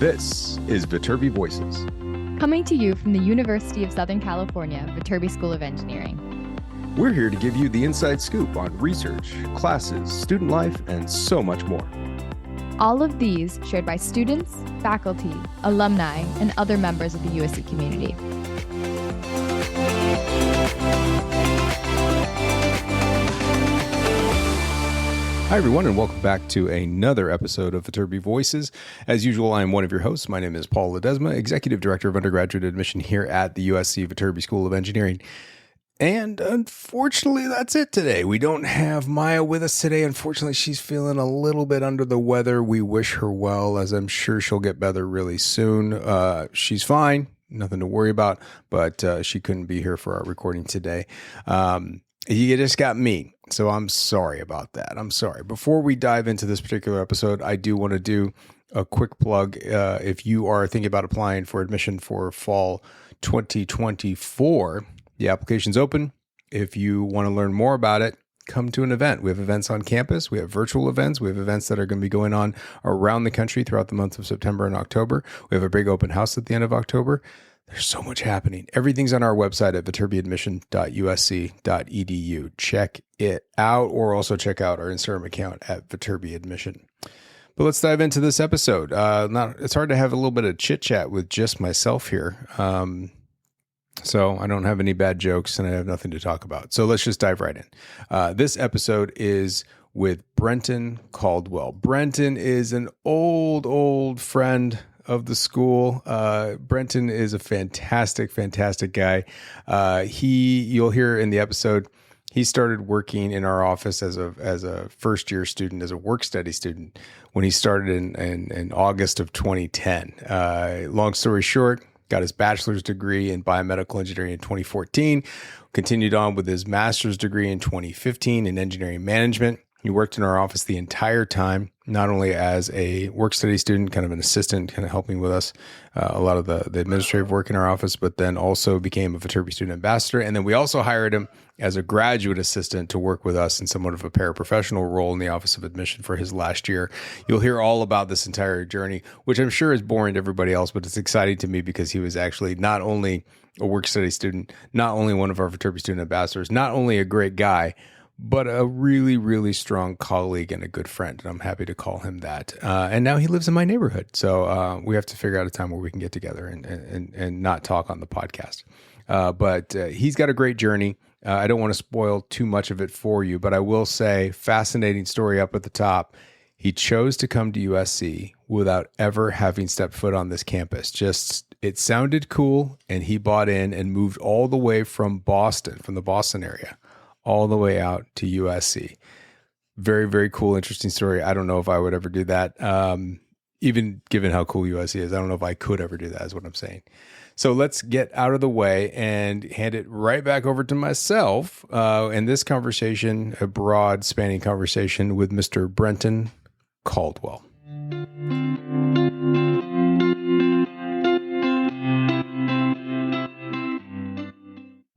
This is Viterbi Voices. Coming to you from the University of Southern California, Viterbi School of Engineering. We're here to give you the inside scoop on research, classes, student life, and so much more. All of these shared by students, faculty, alumni, and other members of the USC community. Hi, everyone, and welcome back to another episode of Viterbi Voices. As usual, I am one of your hosts. My name is Paul Ledesma, Executive Director of Undergraduate Admission here at the USC Viterbi School of Engineering. And unfortunately, that's it today. We don't have Maya with us today. Unfortunately, she's feeling a little bit under the weather. We wish her well, as I'm sure she'll get better really soon. She's fine, nothing to worry about, but she couldn't be here for our recording today. You just got me, so I'm sorry about that. I'm sorry. Before we dive into this particular episode, I do want to do a quick plug. If you are thinking about applying for admission for fall 2024, the application's open. If you want to learn more about it, come to an event. We have events on campus. We have virtual events. We have events that are going to be going on around the country throughout the month of September and October. We have a big open house at the end of October. There's so much happening. Everything's on our website at viterbiadmission.usc.edu. Check it out, or also check out our Instagram account at viterbiadmission. But let's dive into this episode. It's hard to have a little bit of chit chat with just myself here. So I don't have any bad jokes and I have nothing to talk about. So let's just dive right in. This episode is with Brenton Caldwell. Brenton is an old friend of the school. Brenton is a fantastic guy. You'll hear in the episode, he started working in our office as a first year student, as a work study student, when he started in August of 2010. Long story short, got his bachelor's degree in biomedical engineering in 2014, continued on with his master's degree in 2015 in engineering management. He worked in our office the entire time, not only as a work study student, kind of an assistant, kind of helping with us, a lot of the administrative work in our office, but then also became a Viterbi student ambassador. And then we also hired him as a graduate assistant to work with us in somewhat of a paraprofessional role in the Office of Admission for his last year. You'll hear all about this entire journey, which I'm sure is boring to everybody else, but it's exciting to me because he was actually not only a work study student, not only one of our Viterbi student ambassadors, not only a great guy, but a really strong colleague and a good friend. And I'm happy to call him that. And now he lives in my neighborhood. So we have to figure out a time where we can get together and not talk on the podcast. But he's got a great journey. I don't want to spoil too much of it for you, but I will say, fascinating story up at the top. He chose to come to USC without ever having stepped foot on this campus. Just, it sounded cool, and he bought in and moved all the way from Boston, from the Boston area, all the way out to USC. Very cool, interesting story. I don't know if I would ever do that. Even given how cool USC is, I don't know if I could ever do that, is what I'm saying. So let's get out of the way and hand it right back over to myself. In this conversation, a broad spanning conversation with Mr. Brenton Caldwell.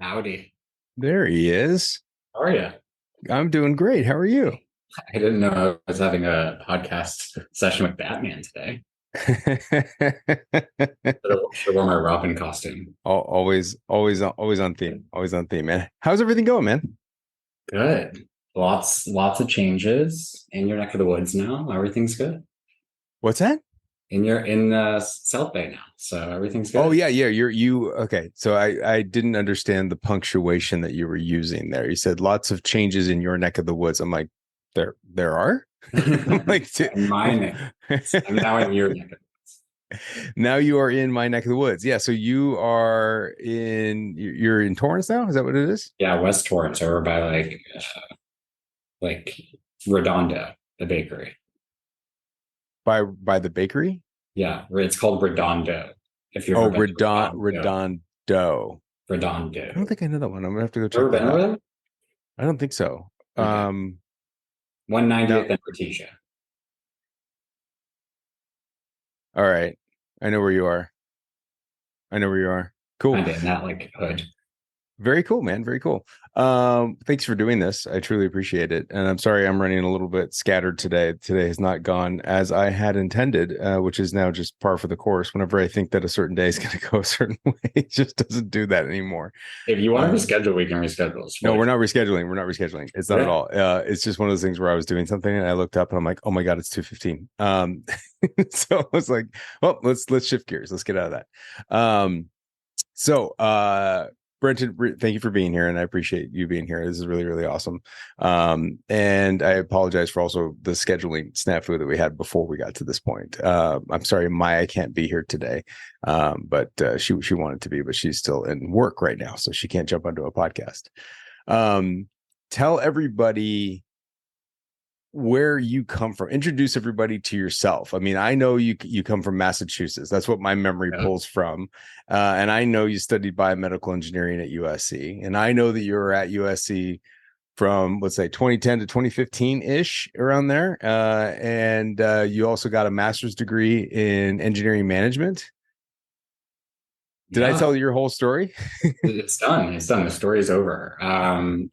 Howdy. There he is. How are you? I'm doing great. How are you? I didn't know I was having a podcast session with Batman today. Should wear my Robin costume. Always on theme. Always on theme, man. How's everything going, man? Good. Lots of changes in your neck of the woods now. Everything's good. What's that? You're in South Bay now, so everything's good. Oh yeah. You okay. So I didn't understand the punctuation that you were using there. You said lots of changes in your neck of the woods. I'm like, there are? I'm like, my neck. I'm now in your neck of the woods. Now you are in my neck of the woods. Yeah. So you're in Torrance now? Is that what it is? Yeah, West Torrance, over by like Redondo, the bakery. By the bakery? Yeah, it's called Redondo. If you're Redondo. Redondo. I don't think I know that one. I'm gonna have to go check Ever that been out. over there? I don't think so. Okay. 190th and Artesia. All right. I know where you are. Cool. Kind of in that hood. Very cool, man. Very cool. Thanks for doing this. I truly appreciate it. And I'm sorry I'm running a little bit scattered today. Today has not gone as I had intended, which is now just par for the course. Whenever I think that a certain day is going to go a certain way, it just doesn't do that anymore. If you want to reschedule, we can reschedule. No, we're not rescheduling. We're not rescheduling. It's not at all. It's just one of those things where I was doing something and I looked up and I'm like, oh my God, it's 2:15. So I was like, well, let's shift gears. Let's get out of that. Brenton, thank you for being here, and I appreciate you being here. This is really, really awesome. And I apologize for also the scheduling snafu that we had before we got to this point. I'm sorry, Maya can't be here today, but she wanted to be, but she's still in work right now, so she can't jump onto a podcast. Tell everybody where you come from. Introduce everybody to yourself. I mean, I know you come from Massachusetts. That's what my memory pulls from. And I know you studied biomedical engineering at USC. And I know that you were at USC from, let's say, 2010 to 2015-ish, around there. And you also got a master's degree in engineering management. Did I tell you your whole story? It's done. It's done. The story is over.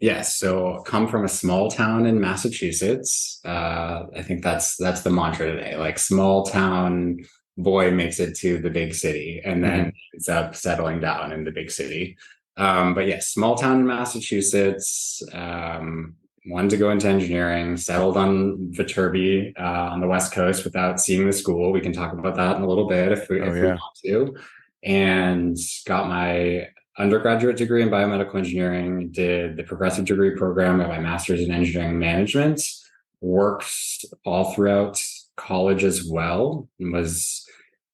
Yes. So come from a small town in Massachusetts. I think that's the mantra today. Like, small town boy makes it to the big city and then ends up settling down in the big city. But yes, small town in Massachusetts. Wanted to go into engineering, settled on Viterbi on the West Coast without seeing the school. We can talk about that in a little bit if we want to. And got my undergraduate degree in biomedical engineering, did the progressive degree program, got my master's in engineering management, worked all throughout college as well, and was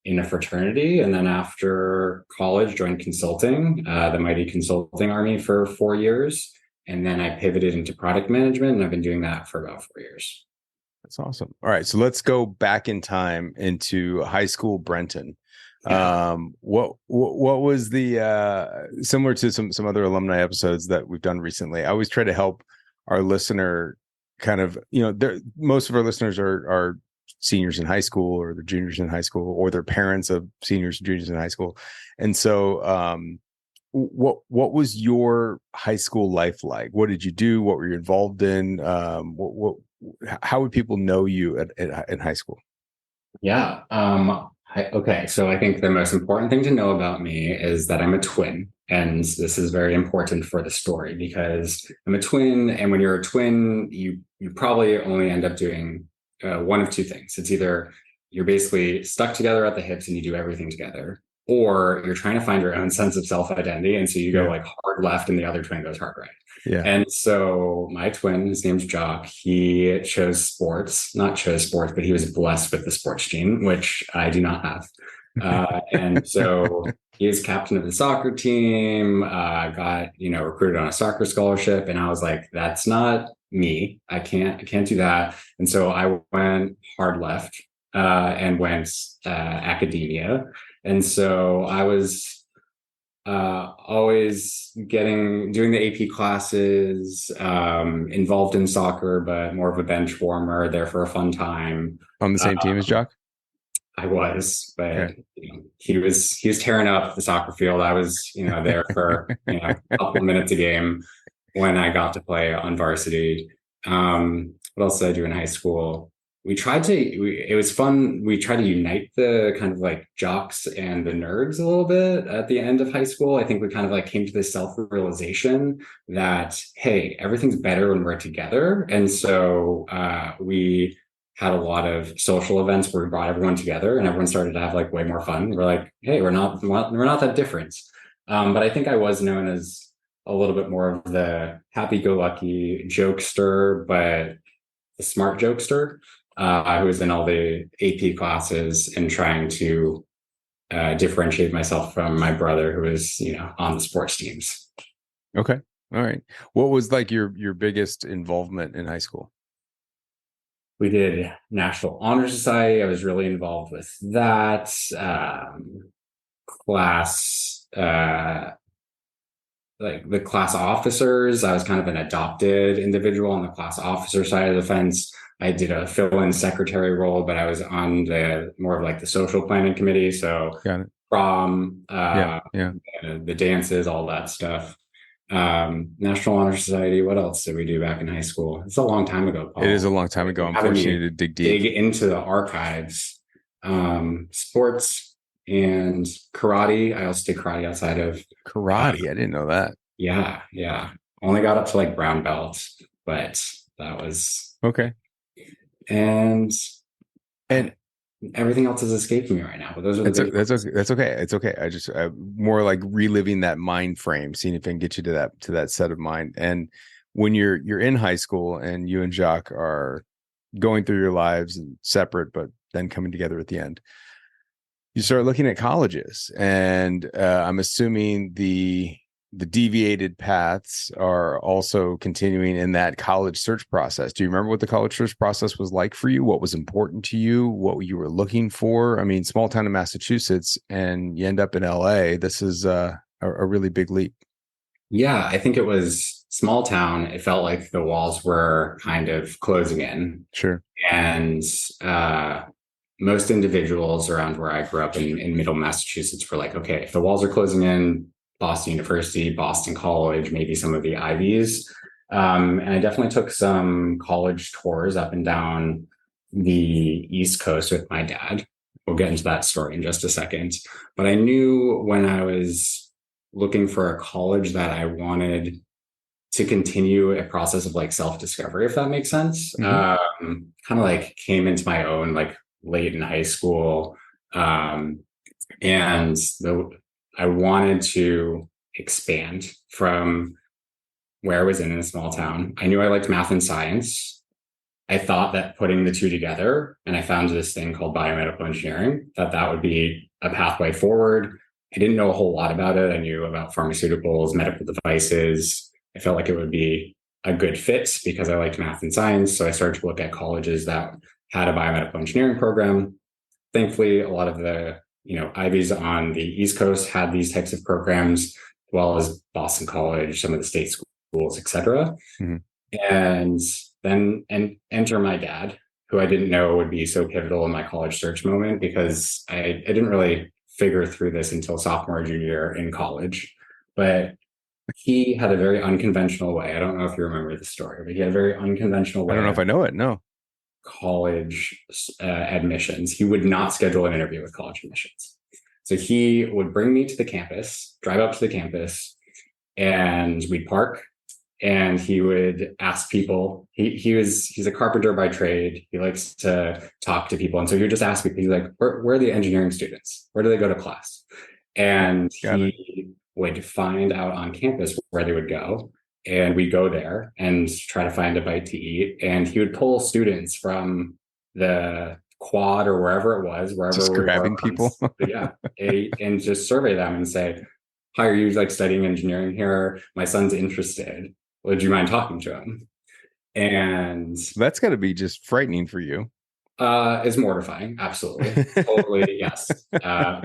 in a fraternity. And then after college, joined consulting, the mighty consulting army, for 4 years. And then I pivoted into product management, and I've been doing that for about 4 years. That's awesome. All right, so let's go back in time into high school Brenton. What was the similar to some other alumni episodes that we've done recently? I always try to help our listener kind of, most of our listeners are seniors in high school, or they're juniors in high school, or they're parents of seniors and juniors in high school. And so what was your high school life like? What did you do? What were you involved in? How would people know you in high school? Yeah. Okay, so I think the most important thing to know about me is that I'm a twin. And this is very important for the story, because I'm a twin. And when you're a twin, you probably only end up doing one of two things. It's either you're basically stuck together at the hips and you do everything together, or you're trying to find your own sense of self-identity. And so you go like hard left and the other twin goes hard right. Yeah. And so my twin, his name's Jock, he not chose sports, but he was blessed with the sports gene, which I do not have. And so he was captain of the soccer team, got, recruited on a soccer scholarship. And I was like, that's not me. I can't do that. And so I went hard left and went academia. And so I was always doing the AP classes, involved in soccer, but more of a bench warmer, there for a fun time. On the same team as Jock? I was, but he was tearing up the soccer field. I was, there for a couple of minutes a game when I got to play on varsity. What else did I do in high school? It was fun. We tried to unite the kind of like jocks and the nerds a little bit at the end of high school. I think we kind of like came to this self-realization that, hey, everything's better when we're together. And so we had a lot of social events where we brought everyone together and everyone started to have like way more fun. We're like, hey, we're not that different. But I think I was known as a little bit more of the happy-go-lucky jokester, but the smart jokester. I was in all the AP classes and trying to differentiate myself from my brother, who was, on the sports teams. Okay. All right. What was like your biggest involvement in high school? We did National Honor Society. I was really involved with that. Class, like the class officers. I was kind of an adopted individual on the class officer side of the fence. I did a fill-in secretary role, but I was on the more of like the social planning committee. So prom, the dances, all that stuff. National Honor Society. What else did we do back in high school? It's a long time ago, Paul. It is a long time ago. I'm forcing you to dig deep. Dig into the archives. Sports and karate. I also did karate outside of Karate. I didn't know that. Yeah. Only got up to like brown belt, but that was okay. And everything else is escaping me right now. But those are that's okay. It's okay. I just more like reliving that mind frame, seeing if I can get you to that set of mind. And when you're in high school and you and Jacques are going through your lives and separate, but then coming together at the end, you start looking at colleges, and I'm assuming the deviated paths are also continuing in that college search process. Do you remember what the college search process was like for you? What was important to you? What you were looking for? I mean, small town in Massachusetts, and you end up in LA. This is a really big leap. Yeah, I think it was small town. It felt like the walls were kind of closing in. Sure. And most individuals around where I grew up in middle Massachusetts were like, okay, if the walls are closing in, Boston University, Boston College, maybe some of the Ivies. And I definitely took some college tours up and down the East Coast with my dad. We'll get into that story in just a second. But I knew when I was looking for a college that I wanted to continue a process of like self-discovery, if that makes sense. Mm-hmm. Kind of like came into my own like late in high school. I wanted to expand from where I was in a small town. I knew I liked math and science. I thought that putting the two together, and I found this thing called biomedical engineering, that would be a pathway forward. I didn't know a whole lot about it. I knew about pharmaceuticals, medical devices. I felt like it would be a good fit because I liked math and science. So I started to look at colleges that had a biomedical engineering program. Thankfully, a lot of the Ivies on the East Coast had these types of programs, as well as Boston College, some of the state schools, etc. Mm-hmm. And then enter my dad, who I didn't know would be so pivotal in my college search moment, because I didn't really figure through this until sophomore, junior year in college. But he had a very unconventional way. I don't know if you remember the story, but he had a very unconventional way. I don't know if I know it. No. College admissions. He would not schedule an interview with college admissions. So he would bring me to the campus, drive up to the campus, and we'd park, and he would ask people. He's a carpenter by trade. He likes to talk to people. And so he would just ask people, he's like, where are the engineering students? Where do they go to class? And he would find out on campus where they would go. And we'd go there and try to find a bite to eat. And he would pull students from the quad or wherever it was, just grabbing people. And just survey them and say, hi, are you like studying engineering here? My son's interested. Would you mind talking to him? And that's got to be just frightening for you. It's mortifying. Absolutely. Totally. Yes.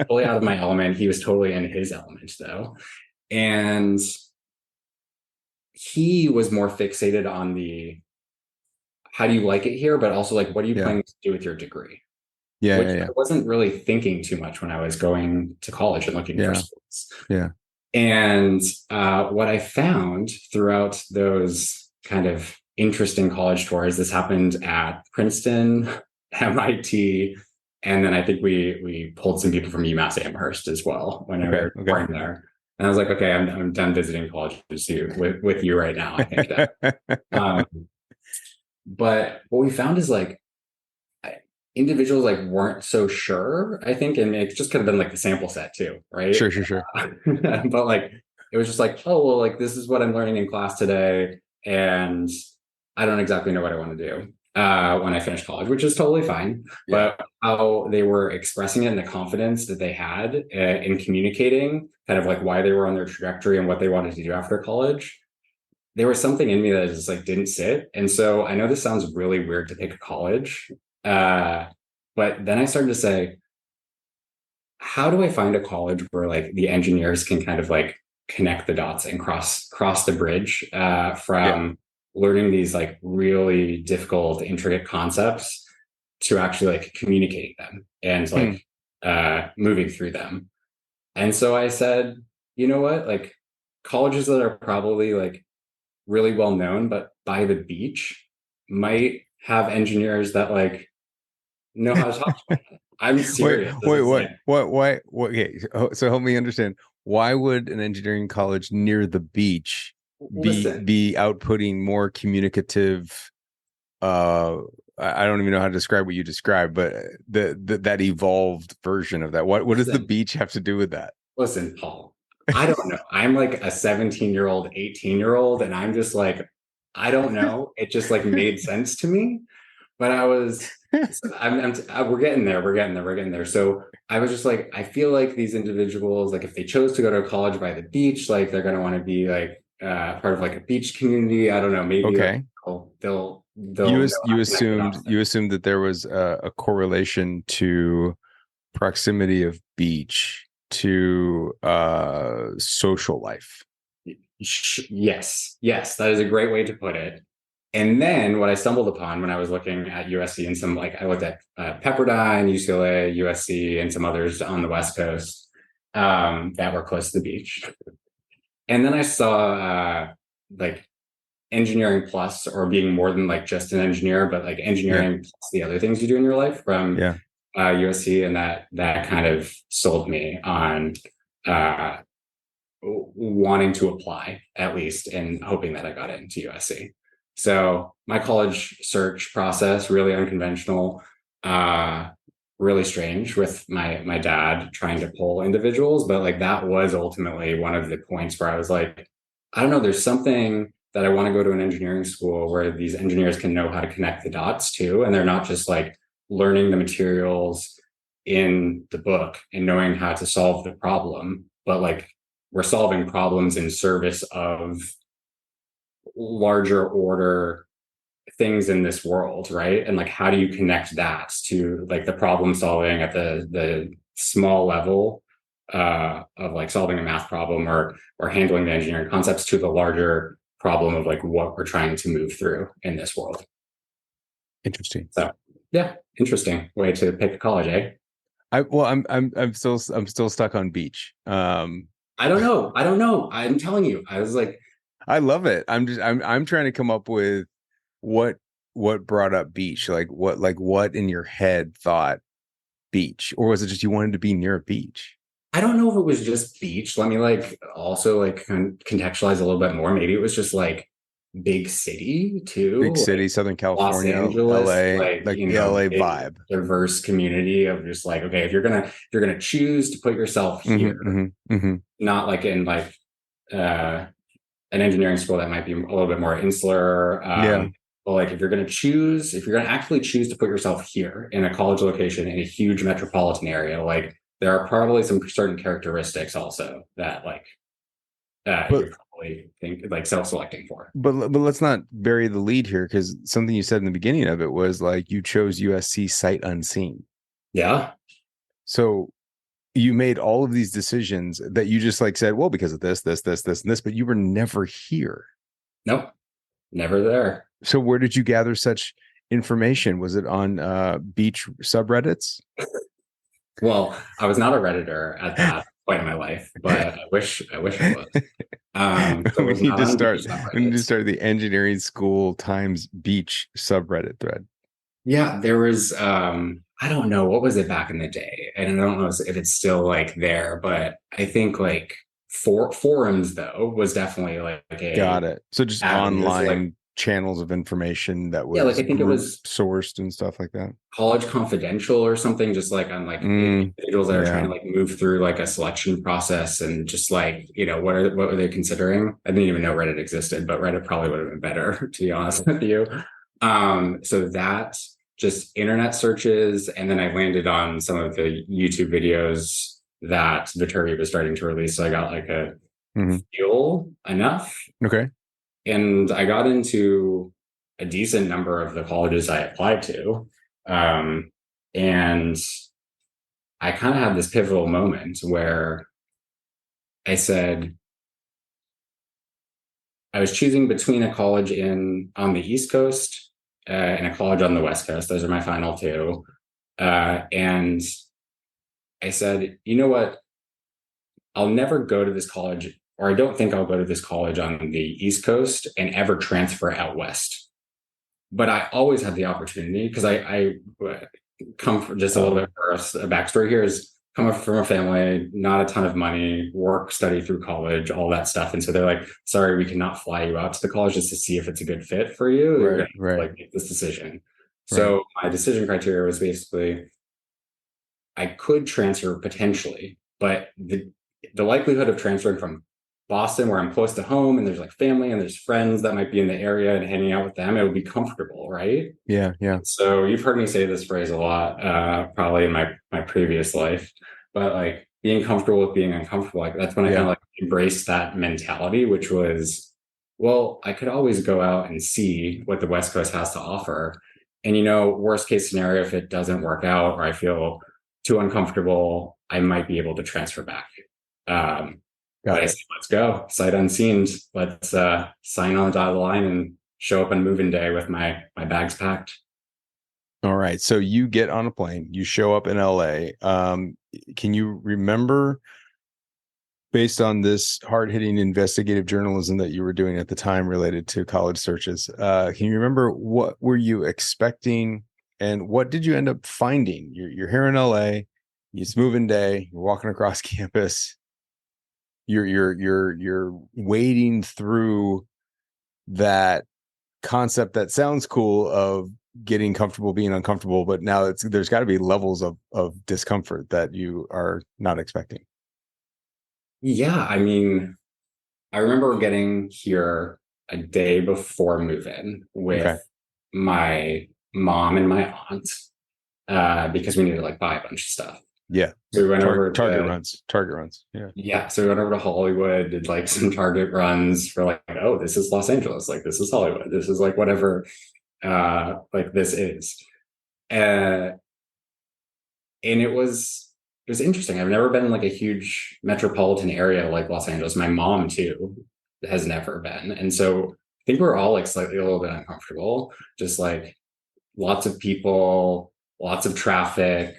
Fully out of my element. He was totally in his element though. And he was more fixated on the how do you like it here, but also like what are you planning to do with your degree? I wasn't really thinking too much when I was going to college and looking for schools. Yeah. And what I found throughout those kind of interesting college tours, this happened at Princeton, MIT, and then I think we pulled some people from UMass Amherst as well when I was going there. And I was like, okay, I'm done visiting colleges with you right now. I think that. But what we found is like individuals like weren't so sure, I think, and it just could have been like the sample set too, right? Sure. But like it was just like, oh well, like this is what I'm learning in class today, and I don't exactly know what I want to do when I finish college, which is totally fine. Yeah. But how they were expressing it and the confidence that they had in communicating kind of like why they were on their trajectory and what they wanted to do after college, there was something in me that just like didn't sit. And so I know this sounds really weird to pick a college, but then I started to say, how do I find a college where like the engineers can kind of like connect the dots and cross the bridge from learning these like really difficult, intricate concepts to actually like communicating them and like moving through them. And so I said, you know what, like colleges that are probably like really well known, but by the beach might have engineers that like know how to talk to them. I'm Wait, serious. This wait, is like, what, why, what? Okay, so help me understand. Why would an engineering college near the beach listen, be outputting more communicative? I don't even know how to describe what you described, but that evolved version of that. What does the listen, beach have to do with that? listen, Paul. I don't know. I'm like a 17-year-old, 18-year-old, and I'm just like, I don't know. It just like made sense to me. But I was, we're getting there. We're getting there. We're getting there. So I was just like, I feel like these individuals, like if they chose to go to a college by the beach, like they're going to want to be like part of like a beach community. I don't know. Maybe like Okay. they'll know how to connect the dots You there. assumed that there was a correlation to proximity of beach to social life. Yes, yes, that is a great way to put it. And then what I stumbled upon when I was looking at USC and some like I looked at Pepperdine, UCLA, USC, and some others on the West Coast that were close to the beach. And then I saw like engineering plus, or being more than like just an engineer, but like engineering plus the other things you do in your life from Yeah. USC, and that kind of sold me on uh, wanting to apply at least, and hoping that I got into USC. So my college search process really unconventional, really strange with my dad trying to pull individuals, but like that was ultimately one of the points where I was like, I don't know, there's something that I want to go to an engineering school where these engineers can know how to connect the dots too, and they're not just like learning the materials in the book and knowing how to solve the problem, but like we're solving problems in service of larger order things in this world, right? And like how do you connect that to like the problem solving at the small level of like solving a math problem, or handling the engineering concepts to the larger problem of like what we're trying to move through in this world. Interesting. So yeah, interesting way to pick a college, eh? I'm still stuck on beach. I don't know. I don't know. I'm telling you, I was like, I love it. I'm trying to come up with what brought up beach, like what in your head thought beach, or was it just you wanted to be near a beach? I don't know if it was just beach. Let me like also like contextualize a little bit more. Maybe it was just like big city Big too, like city, Southern Los California, Angeles, LA, like like the LA big vibe. diverse community of just like, okay, if you're gonna choose to put yourself here, not like in like uh an engineering school that might be a little bit more insular. Yeah. But like if you're gonna actually choose to put yourself here in a college location in a huge metropolitan area, like there are probably some certain characteristics also that like But you're probably think like self-selecting for. but let's not bury the lead here, because something you said in the beginning of it was like you chose USC sight unseen. Yeah. So you made all of these decisions that you just like said, well, because of this, and this, but you were never here. Nope. Never there. So where did you gather such information? Was it on beach subreddits? Well, I was not a Redditor at that point in my life, but I wish I was. So it we was need not to on start. beach We need to subreddits. start the engineering school times beach subreddit thread. Yeah, there was I don't know what was it back in the day, and I don't know if it's still like there, but I think like forums though was definitely like a Got it. So just avenue. So like online channels of information that yeah, like was I think it group was sourced and stuff like that. College Confidential or something, just like on like individuals that are trying Yeah. to like move through like a selection process, and just like what were they considering? I didn't even know Reddit existed, but Reddit probably would have been better to be honest with you. So that just internet searches, and then I landed on some of the YouTube videos that Viterbi was starting to release. So I got like a feel enough, Okay. and I got into a decent number of the colleges I applied to. And I kind of had this pivotal moment where I said, I was choosing between a college on the East Coast and a college on the West Coast. Those are my final two. And I said, you know what? I'll never go to this college or I don't think I'll go to this college on the East Coast and ever transfer out West. But I always had the opportunity because I come from just a little bit for us, a backstory here is come from a family, not a ton of money, work, study through college, all that stuff. And so they're like, sorry, we cannot fly you out to the college just to see if it's a good fit for you. You're gonna Right. like make this decision. So my decision criteria was basically I could transfer potentially, but the likelihood of transferring from Boston, where I'm close to home and there's like family and there's friends that might be in the area and hanging out with them, it would be comfortable, right? Yeah. Yeah. So you've heard me say this phrase a lot, probably in my previous life, but like being comfortable with being uncomfortable, like that's when I kind of like embraced that mentality, which was, well, I could always go out and see what the West Coast has to offer. And, worst case scenario, if it doesn't work out or I feel too uncomfortable, I might be able to transfer back. But I said, let's go, sight unseen. Let's sign on the dotted line and show up on moving day with my bags packed. All right. So you get on a plane, you show up in LA. Can you remember, based on this hard-hitting investigative journalism that you were doing at the time related to college searches, can you remember what were you expecting and what did you end up finding? You're here in LA, it's moving day, you're walking across campus, you're wading through that concept that sounds cool of getting comfortable being uncomfortable, but now there's got to be levels of discomfort that you are not expecting. Yeah, I mean, I remember getting here a day before move-in with my mom and my aunt because we needed to like buy a bunch of stuff. Yeah. So we went over Target runs. Yeah. Yeah. So we went over to Hollywood, did like some Target runs for like, oh, this is Los Angeles. Like this is Hollywood. This is like whatever like this is. And it was interesting. I've never been in like a huge metropolitan area like Los Angeles. My mom too has never been. And so I think we're all like slightly a little bit uncomfortable, just like lots of people, lots of traffic,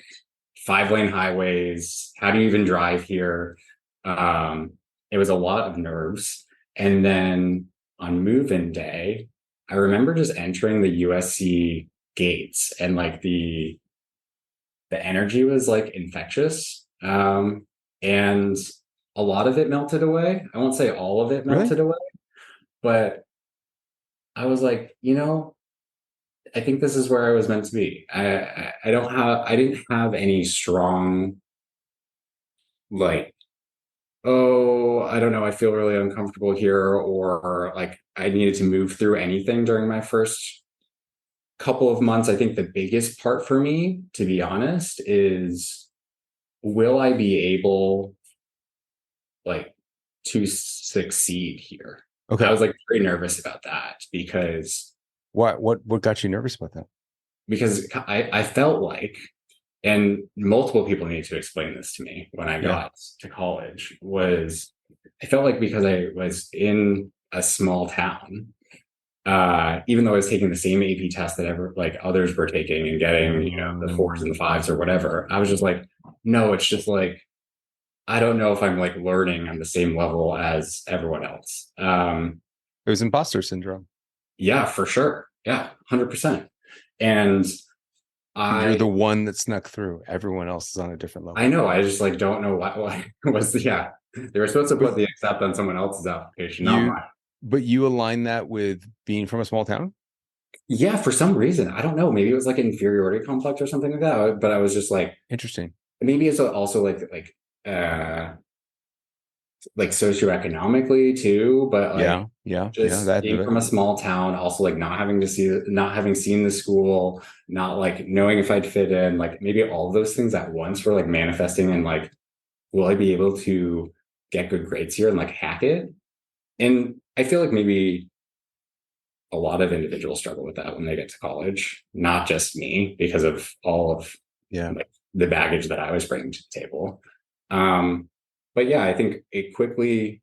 5-lane highways. How do you even drive here? It was a lot of nerves. And then on move-in day, I remember just entering the USC gates and like the energy was like infectious. And a lot of it melted away. I won't say all of it melted away, but I was like, I think this is where I was meant to be. I didn't have any strong, like, oh, I don't know, I feel really uncomfortable here, or like I needed to move through anything during my first couple of months. I think the biggest part for me, to be honest, is will I be able like to succeed here? Okay. I was like very nervous about that because what got you nervous about that? Because I felt like, and multiple people need to explain this to me when I got to college, was I felt like because I was in a small town, even though I was taking the same AP test that others were taking and getting, the 4s and the 5s or whatever, I was just like, no, it's just like, I don't know if I'm like learning on the same level as everyone else. It was imposter syndrome. Yeah, for sure. Yeah, 100%. And you're the one that snuck through. Everyone else is on a different level. I know. I just like don't know what was they were supposed to put the accept on someone else's application, not mine. But you align that with being from a small town? Yeah, for some reason. I don't know. Maybe it was like an inferiority complex or something like that. But I was just like, interesting. Maybe it's also like socioeconomically too, but like being from a small town, also like not having seen the school, not like knowing if I'd fit in, like maybe all of those things at once were like manifesting and like, will I be able to get good grades here and like hack it? And I feel like maybe a lot of individuals struggle with that when they get to college, not just me, because of all of like, the baggage that I was bringing to the table. But yeah, I think it quickly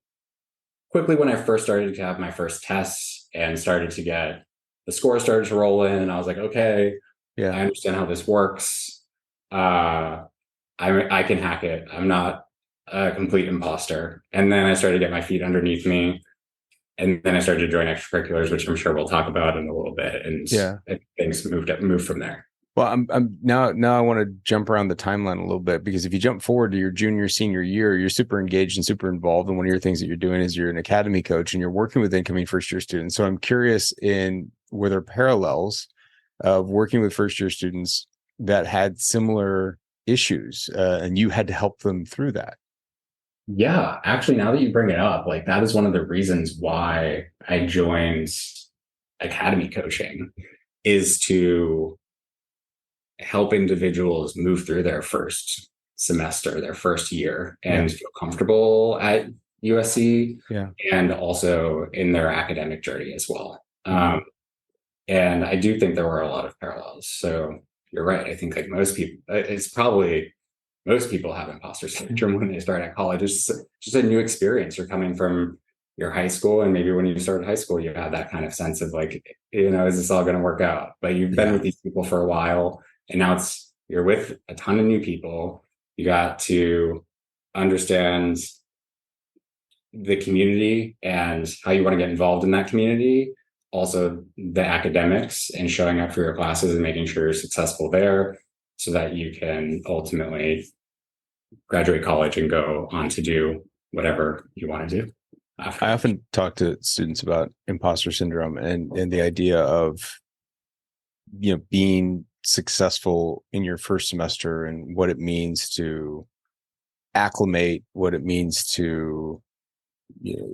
when I first started to have my first tests and started to get the scores started to roll in, and I was like, okay, I understand how this works. I can hack it. I'm not a complete imposter. And then I started to get my feet underneath me. And then I started to join extracurriculars, which I'm sure we'll talk about in a little bit. And things moved from there. Well, I'm now I want to jump around the timeline a little bit, because if you jump forward to your junior, senior year, you're super engaged and super involved. And one of your things that you're doing is you're an academy coach and you're working with incoming first year students. So I'm curious, were there parallels of working with first year students that had similar issues, and you had to help them through that? Yeah, actually, now that you bring it up, like that is one of the reasons why I joined academy coaching, is to help individuals move through their first semester, their first year, and feel comfortable at USC, and also in their academic journey as well. And I do think there were a lot of parallels. So you're right. I think like most people have imposter syndrome when they start at college. It's just a new experience. You're coming from your high school, and maybe when you started high school, you had that kind of sense of like, is this all going to work out? But you've been with these people for a while, and now you're with a ton of new people. You got to understand the community and how you want to get involved in that community. Also the academics and showing up for your classes and making sure you're successful there, so that you can ultimately graduate college and go on to do whatever you want to do. I often talk to students about imposter syndrome and the idea of, being successful in your first semester and what it means to acclimate, what it means to,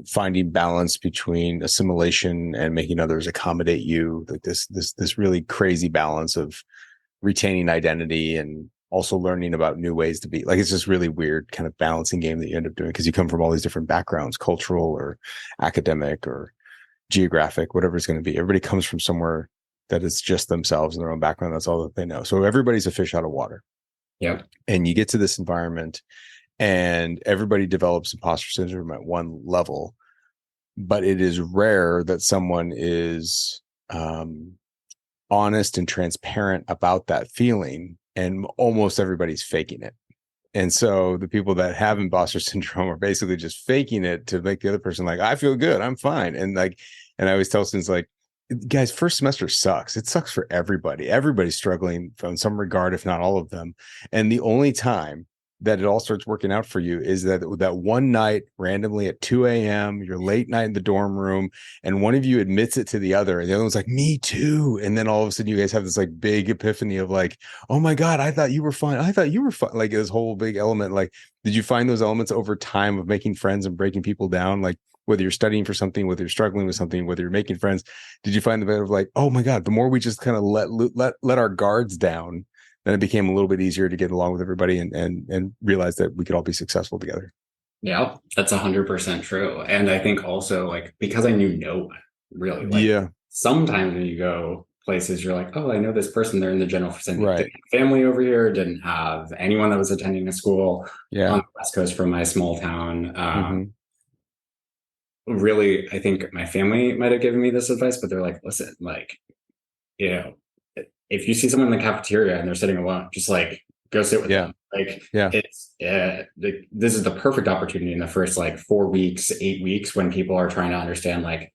finding balance between assimilation and making others accommodate you. Like this really crazy balance of retaining identity and also learning about new ways to be. Like, it's this really weird kind of balancing game that you end up doing, because you come from all these different backgrounds, cultural or academic or geographic, whatever it's going to be. Everybody comes from somewhere that is just themselves and their own background. That's all that they know. So everybody's a fish out of water. Yeah. And you get to this environment and everybody develops imposter syndrome at one level, but it is rare that someone is honest and transparent about that feeling, and almost everybody's faking it. And so the people that have imposter syndrome are basically just faking it to make the other person like, I feel good, I'm fine. And I always tell students, like, guys, first semester sucks. It sucks for everybody. Everybody's struggling from some regard, if not all of them. And the only time that it all starts working out for you is that one night randomly at 2 a.m., you're late night in the dorm room, and one of you admits it to the other, and the other one's like, me too. And then all of a sudden you guys have this like big epiphany of like, oh my God, I thought you were fine. I thought you were fine. Like this whole big element. Like, did you find those elements over time of making friends and breaking people down? Like, whether you're studying for something, whether you're struggling with something, whether you're making friends, did you find the bit of like, oh my God, the more we just kind of let our guards down, then it became a little bit easier to get along with everybody and realize that we could all be successful together. Yeah, that's 100% true. And I think also, like, because I knew no one really, like, sometimes when you go places, you're like, oh, I know this person. They're in the general vicinity. Right. Didn't have family over here. Didn't have anyone that was attending a school on the West Coast from my small town. Really, I think my family might have given me this advice, but they're like, listen, like, if you see someone in the cafeteria and they're sitting alone, just like go sit with them. Like, it's this is the perfect opportunity in the first like 4 weeks, 8 weeks, when people are trying to understand, like,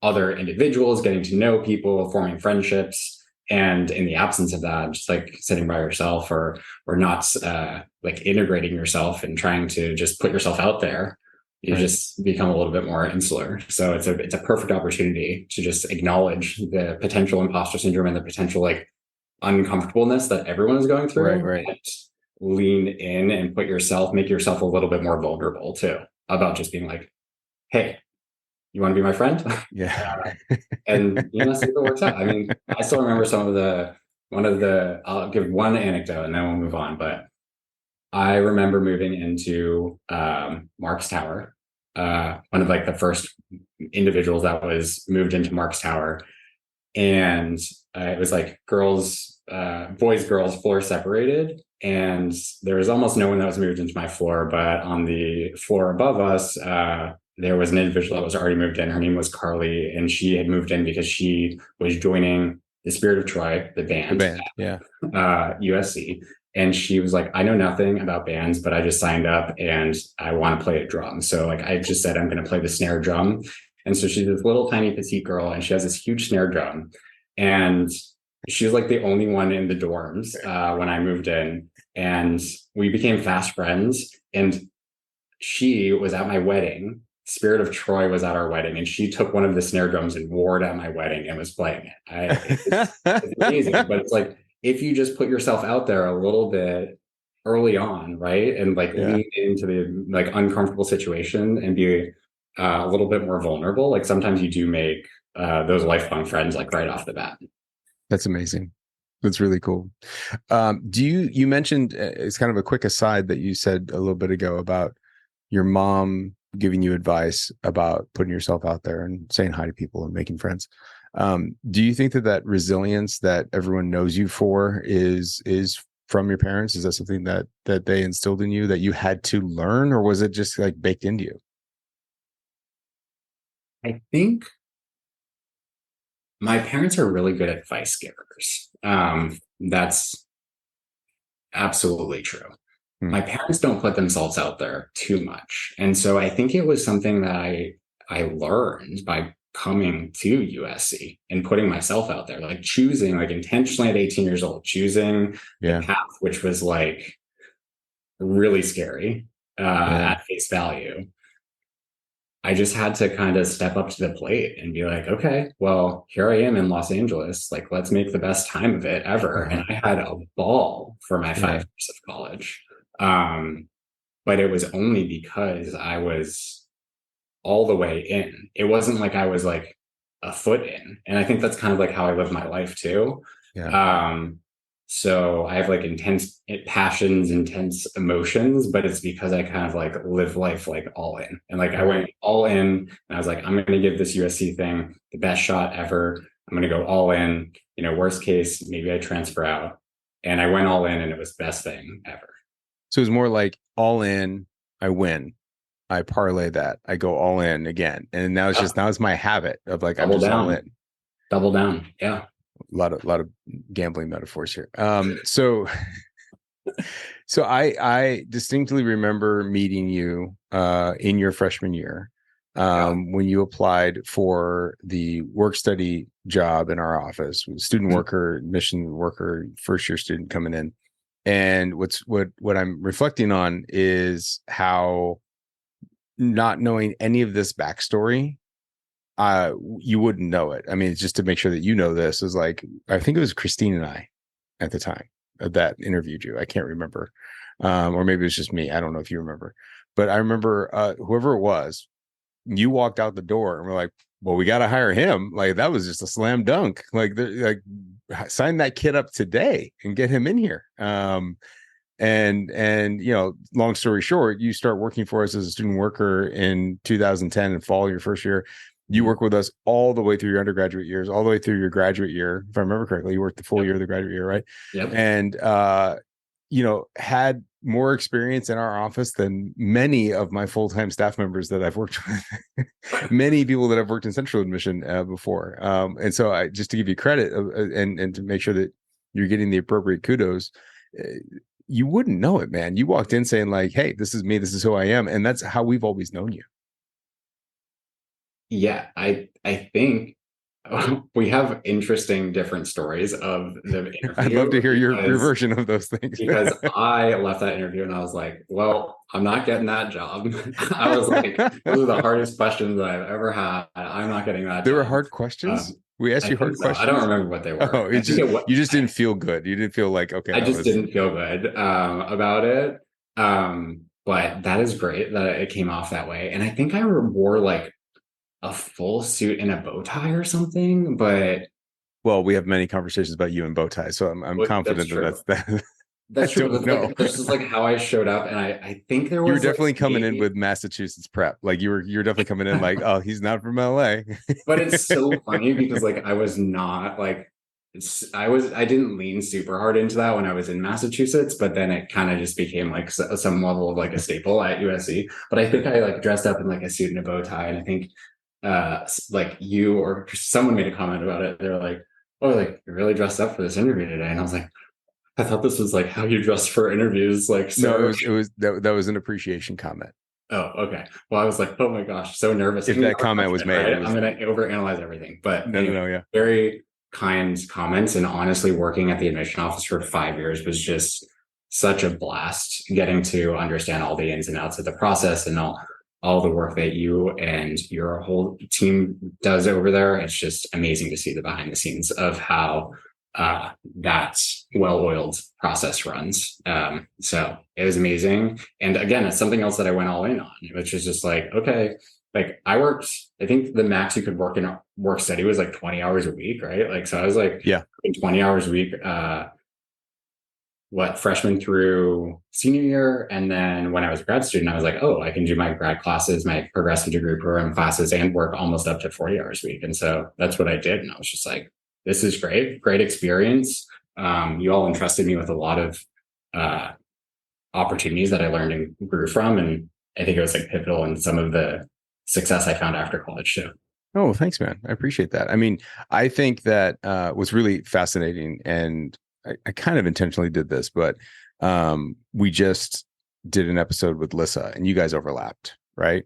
other individuals, getting to know people, forming friendships. And in the absence of that, just like sitting by yourself or not like integrating yourself and trying to just put yourself out there, you just become a little bit more insular. So it's a perfect opportunity to just acknowledge the potential imposter syndrome and the potential like uncomfortableness that everyone is going through. Right. And lean in and make yourself a little bit more vulnerable too, about just being like, hey, you want to be my friend? And see if it works out. I mean, I still remember I'll give one anecdote and then we'll move on. But I remember moving into Mark's Tower, one of like the first individuals that was moved into Mark's Tower. And it was like boys, girls, floor separated. And there was almost no one that was moved into my floor. But on the floor above us, there was an individual that was already moved in. Her name was Carly, and she had moved in because she was joining the Spirit of Troy, the band, USC. And she was like, I know nothing about bands, but I just signed up and I want to play a drum. So like I just said, I'm going to play the snare drum. And so she's this little tiny petite girl and she has this huge snare drum. And she was like the only one in the dorms when I moved in. And we became fast friends. And she was at my wedding. Spirit of Troy was at our wedding, and she took one of the snare drums and wore it at my wedding and was playing it. It's amazing, but it's like if you just put yourself out there a little bit early on, right, and like lean into the like uncomfortable situation and be a little bit more vulnerable, like sometimes you do make those lifelong friends like right off the bat. That's amazing. That's really cool. You mentioned, it's kind of a quick aside that you said a little bit ago about your mom giving you advice about putting yourself out there and saying hi to people and making friends. Do you think that resilience that everyone knows you for is from your parents? Is that something that they instilled in you that you had to learn, or was it just like baked into you? I think my parents are really good advice givers. That's absolutely true. My parents don't put themselves out there too much. And so I think it was something that I learned by coming to USC and putting myself out there, like choosing, like intentionally at 18 years old, choosing the path, which was like really scary at face value. I just had to kind of step up to the plate and be like, okay, well, here I am in Los Angeles. Like, let's make the best time of it ever. And I had a ball for my 5 years of college. But it was only because I was all the way in. It wasn't like I was like a foot in. And I think that's kind of like how I live my life too. So I have like intense passions, intense emotions, but it's because I kind of like live life like all in. And like I went all in and I was like, I'm going to give this USC thing the best shot ever. I'm going to go all in, you know, worst case, maybe I transfer out. And I went all in and it was the best thing ever. So it was more like all in, I win. I parlay that. I go all in again. And now it's my habit of like, I'm just all in. Double down. Yeah. A lot of gambling metaphors here. So I distinctly remember meeting you in your freshman year when you applied for the work study job in our office, student worker, admission worker, first year student coming in. And what I'm reflecting on is how, not knowing any of this backstory, you wouldn't know it. I mean, it's just to make sure that you know this, is like, I think it was Christine and I at the time that interviewed you. I can't remember. Or maybe it was just me. I don't know if you remember, but I remember whoever it was, you walked out the door and we're like, well, we got to hire him. Like, that was just a slam dunk. Like sign that kid up today and get him in here. And you know, long story short, you start working for us as a student worker in 2010 in fall, your first year. You work with us all the way through your undergraduate years, all the way through your graduate year. If I remember correctly, you worked the full year of the graduate year, right? Yep. And, you know, had more experience in our office than many of my full-time staff members that I've worked with, many people that I've worked in central admission before. And so just to give you credit and to make sure that you're getting the appropriate kudos, you wouldn't know it, man. You walked in saying like, hey, this is me, this is who I am. And that's how we've always known you. Yeah, I think we have interesting different stories of the interview. I'd love to hear your version of those things. Because I left that interview and I was like, well, I'm not getting that job. I was like, those are the hardest questions that I've ever had. I'm not getting that There job. were hard questions? We asked you hard questions? I don't remember what they were. Oh, you just didn't feel good. You didn't feel like, okay. I just didn't feel good about it. But that is great that it came off that way. And I think I wore like a full suit and a bow tie or something, but well, we have many conversations about you and bow ties, so I'm confident that's true. Like, this is like how I showed up, and I think there was. You were definitely coming in with Massachusetts prep, like you're definitely coming in like, oh, he's not from LA. But it's so funny because like I was not like I didn't lean super hard into that when I was in Massachusetts, but then it kind of just became like some level of like a staple at USC. But I think I like dressed up in like a suit and a bow tie, and I think like you or someone made a comment about it. They're like, oh, like you're really dressed up for this interview today. And I was like, I thought this was like how you dress for interviews, like, No, sir. that was an appreciation comment. Oh, okay. Well, I was like, oh my gosh, so nervous. If I mean, that comment was made, right? it was I'm going to overanalyze everything. But no, anyway, yeah. very kind comments. And honestly, working at the admission office for 5 years was just such a blast, getting to understand all the ins and outs of the process and all the work that you and your whole team does over there. It's just amazing to see the behind the scenes of how that well-oiled process runs. So it was amazing. And again, it's something else that I went all in on, which is just like, okay, like I think the max you could work study was like 20 hours a week, right? Like, so I was like, 20 hours a week, freshman through senior year. And then when I was a grad student, I was like, oh, I can do my grad classes, my progressive degree program classes, and work almost up to 40 hours a week. And so that's what I did. And I was just like, this is great experience. You all entrusted me with a lot of opportunities that I learned and grew from. And I think it was like pivotal in some of the success I found after college too. Oh, thanks, man. I appreciate that. I mean, I think that was really fascinating, and I kind of intentionally did this, but we just did an episode with Lissa, and you guys overlapped, right?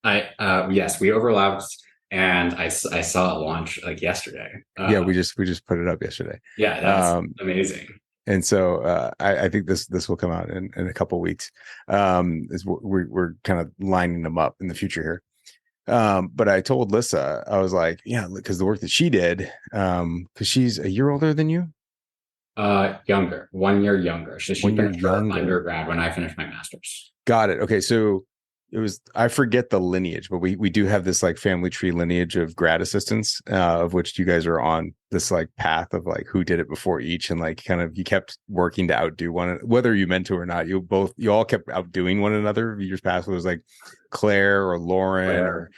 Yes, we overlapped. And I saw it launch like yesterday. Yeah, we just put it up yesterday. Yeah, that's amazing. And so I think this will come out in a couple of weeks. We're kind of lining them up in the future here. But I told Lissa, I was like, yeah, because the work that she did, because she's a year older than you. Younger, 1 year younger. So she finished her undergrad when I finished my master's. Got it. Okay, so I forget the lineage, but we do have this like family tree lineage of grad assistants, of which you guys are on this like path of like who did it before each, and like kind of you kept working to outdo one, whether you meant to or not. You all kept outdoing one another. Years past, it was like Claire or Lauren or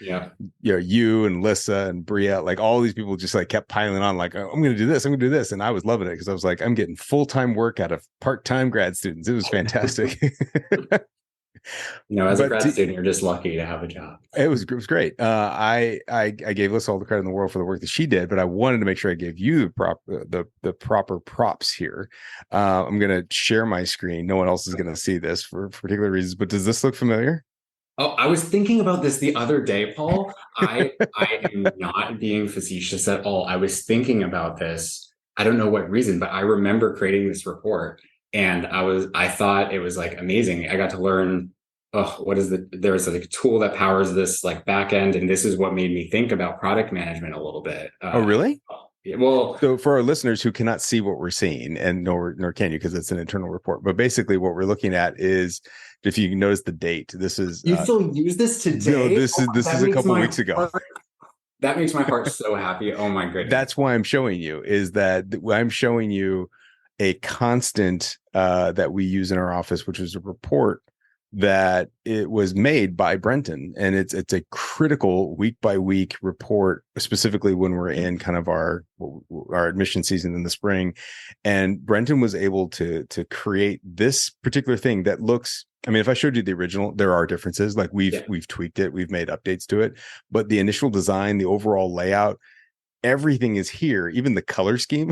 you and Lissa and Bria, like all these people just like kept piling on, like, oh, I'm going to do this, and I was loving it because I was like, I'm getting full-time work out of part-time grad students. It was fantastic. As a grad student, you're just lucky to have a job. It was great. I gave Lissa all the credit in the world for the work that she did, but I wanted to make sure I gave you the proper props here. I'm going to share my screen. No one else is going to see this for particular reasons, but does this look familiar? Oh, I was thinking about this the other day, Paul. I am not being facetious at all. I was thinking about this. I don't know what reason, but I remember creating this report. And I thought it was like amazing. I got to learn, there's like a tool that powers this like back end. And this is what made me think about product management a little bit. Oh, really? Well, so for our listeners who cannot see what we're seeing, and nor can you, because it's an internal report, but basically what we're looking at is, if you notice the date, this is you still use this today. No, this is a couple weeks ago. That makes my heart so happy. Oh my goodness. That's why I'm showing you, is that I'm showing you a constant that we use in our office, which is a report that it was made by Brenton, and it's a critical week by week report, specifically when we're in kind of our admission season in the spring. And Brenton was able to create this particular thing that looks, I mean, if I showed you the original, there are differences. Like we've tweaked it, we've made updates to it, but the initial design, the overall layout, everything is here, even the color scheme.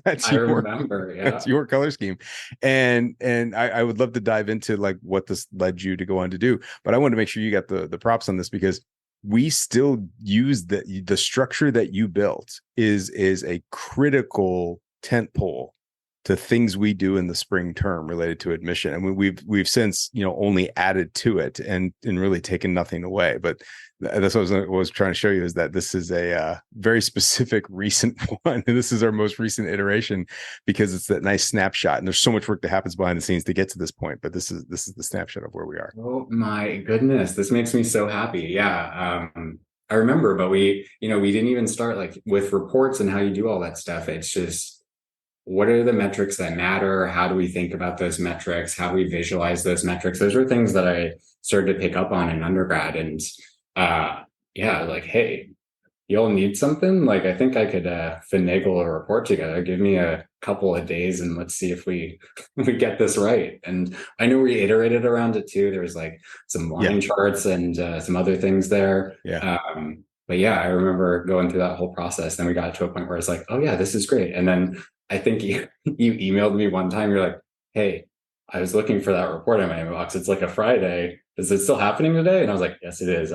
That's your color scheme. And I would love to dive into like what this led you to go on to do, but I wanted to make sure you got the props on this, because we still use the structure that you built is a critical tent pole to things we do in the spring term related to admission. And we've since, only added to it and really taken nothing away. But that's what I was trying to show you, is that this is a very specific recent one. And this is our most recent iteration, because it's that nice snapshot. And there's so much work that happens behind the scenes to get to this point. But this is the snapshot of where we are. Oh my goodness. This makes me so happy. Yeah. I remember, but we didn't even start like with reports and how you do all that stuff. It's just, what are the metrics that matter? How do we think about those metrics? How do we visualize those metrics? Those are things that I started to pick up on in undergrad. And like, hey, you'll need something? Like, I think I could finagle a report together. Give me a couple of days and let's see if we get this right. And I know we iterated around it too. There was like some line charts and some other things there. But yeah, I remember going through that whole process. Then we got to a point where it's like, oh yeah, this is great. And then I think you emailed me one time. You're like, hey, I was looking for that report in my inbox. It's like a Friday. Is it still happening today? And I was like, yes, it is.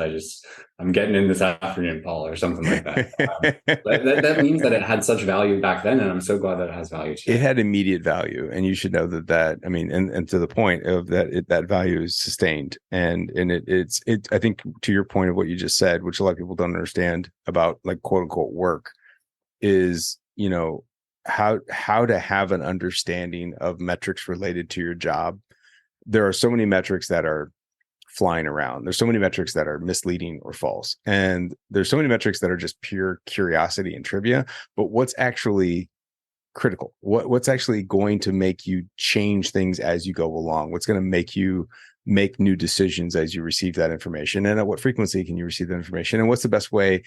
I'm getting in this afternoon, Paul, or something like that. But that means that it had such value back then. And I'm so glad that it has value today. It had immediate value, and you should know that, I mean, and to the point of that, that value is sustained. And I think to your point of what you just said, which a lot of people don't understand about like quote unquote work, is, how to have an understanding of metrics related to your job. There are so many metrics that are flying around. There's so many metrics that are misleading or false. And there's so many metrics that are just pure curiosity and trivia. But what's actually critical? What's actually going to make you change things as you go along? What's going to make you make new decisions as you receive that information? And at what frequency can you receive that information? And what's the best way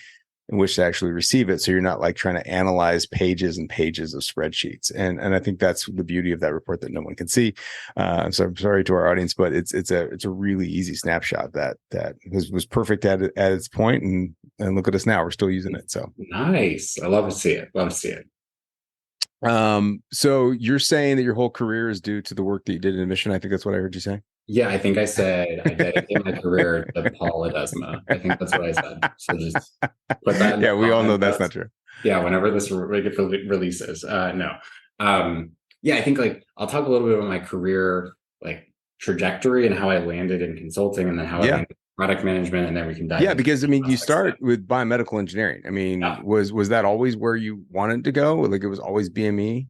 in which to actually receive it, so you're not like trying to analyze pages and pages of spreadsheets? And I think that's the beauty of that report that no one can see. So I'm sorry to our audience, but it's a really easy snapshot that was perfect at its point, and look at us now, we're still using it. So nice. I love to see it. Love to see it. So you're saying that your whole career is due to the work that you did in admission? I think that's what I heard you say. Yeah, I think I said I dedicate my career to Paul Ledesma. I think that's what I said. So just put that. Yeah, we all know that's not true. Yeah, whenever this releases, no. Yeah, I think like I'll talk a little bit about my career like trajectory and how I landed in consulting, and then how I landed in product management, and then we can dive. Yeah, because I mean, you start with biomedical engineering. I mean, was that always where you wanted to go? Like it was always BME?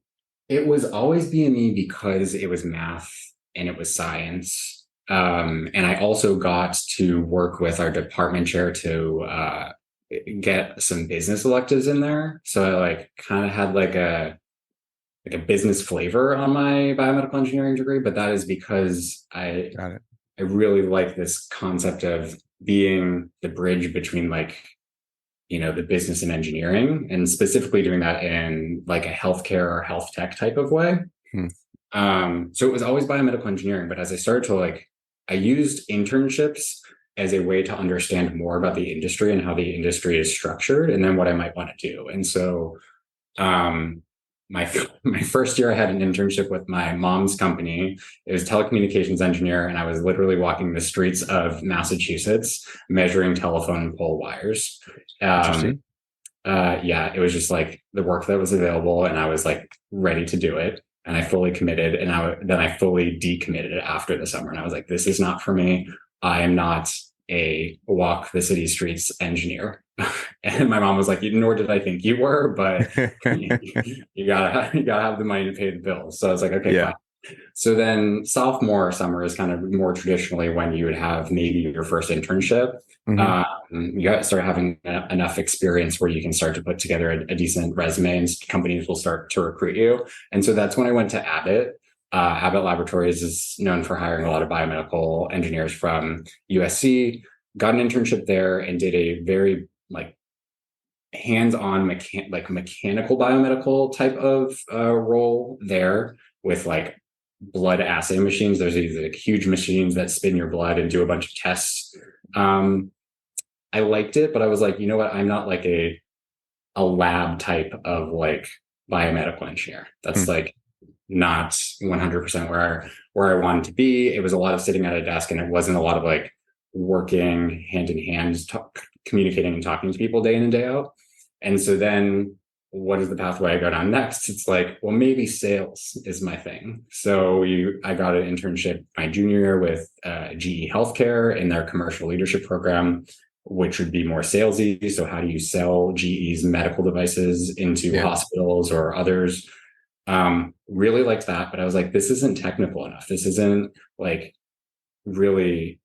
It was always BME because it was math and it was science. And I also got to work with our department chair to get some business electives in there. So I like kind of had like a business flavor on my biomedical engineering degree, but that is because I really like this concept of being the bridge between like, the business and engineering, and specifically doing that in like a healthcare or health tech type of way. So it was always biomedical engineering, but as I started to I used internships as a way to understand more about the industry and how the industry is structured, and then what I might want to do. And so, my first year, I had an internship with my mom's company. It was telecommunications engineer, and I was literally walking the streets of Massachusetts, measuring telephone pole wires. Interesting. Yeah, it was just like the work that was available, and I was like ready to do it. And I fully committed, and then I fully decommitted it after the summer. And I was like, this is not for me. I am not a walk the city streets engineer. And my mom was like, nor did I think you were, but you gotta have the money to pay the bills. So I was like, okay, fine. So then sophomore summer is kind of more traditionally when you would have maybe your first internship. You got to start having enough experience where you can start to put together a decent resume, and companies will start to recruit you. And so that's when I went to Abbott. Abbott Laboratories is known for hiring a lot of biomedical engineers from USC. Got an internship there and did a very hands-on mechanical biomedical type of role there with blood assay machines. There's these huge machines that spin your blood and do a bunch of tests. I liked it, but I was like, you know what? I'm not a lab type of biomedical engineer. That's not 100% where I wanted to be. It was a lot of sitting at a desk, and it wasn't a lot of working hand in hand, communicating and talking to people day in and day out. And so then what is the pathway I go down next? It's well, maybe sales is my thing. So I got an internship my junior year with GE Healthcare in their commercial leadership program, which would be more salesy. So how do you sell GE's medical devices into hospitals or others? Really liked that, but I was like, this isn't technical enough. This isn't really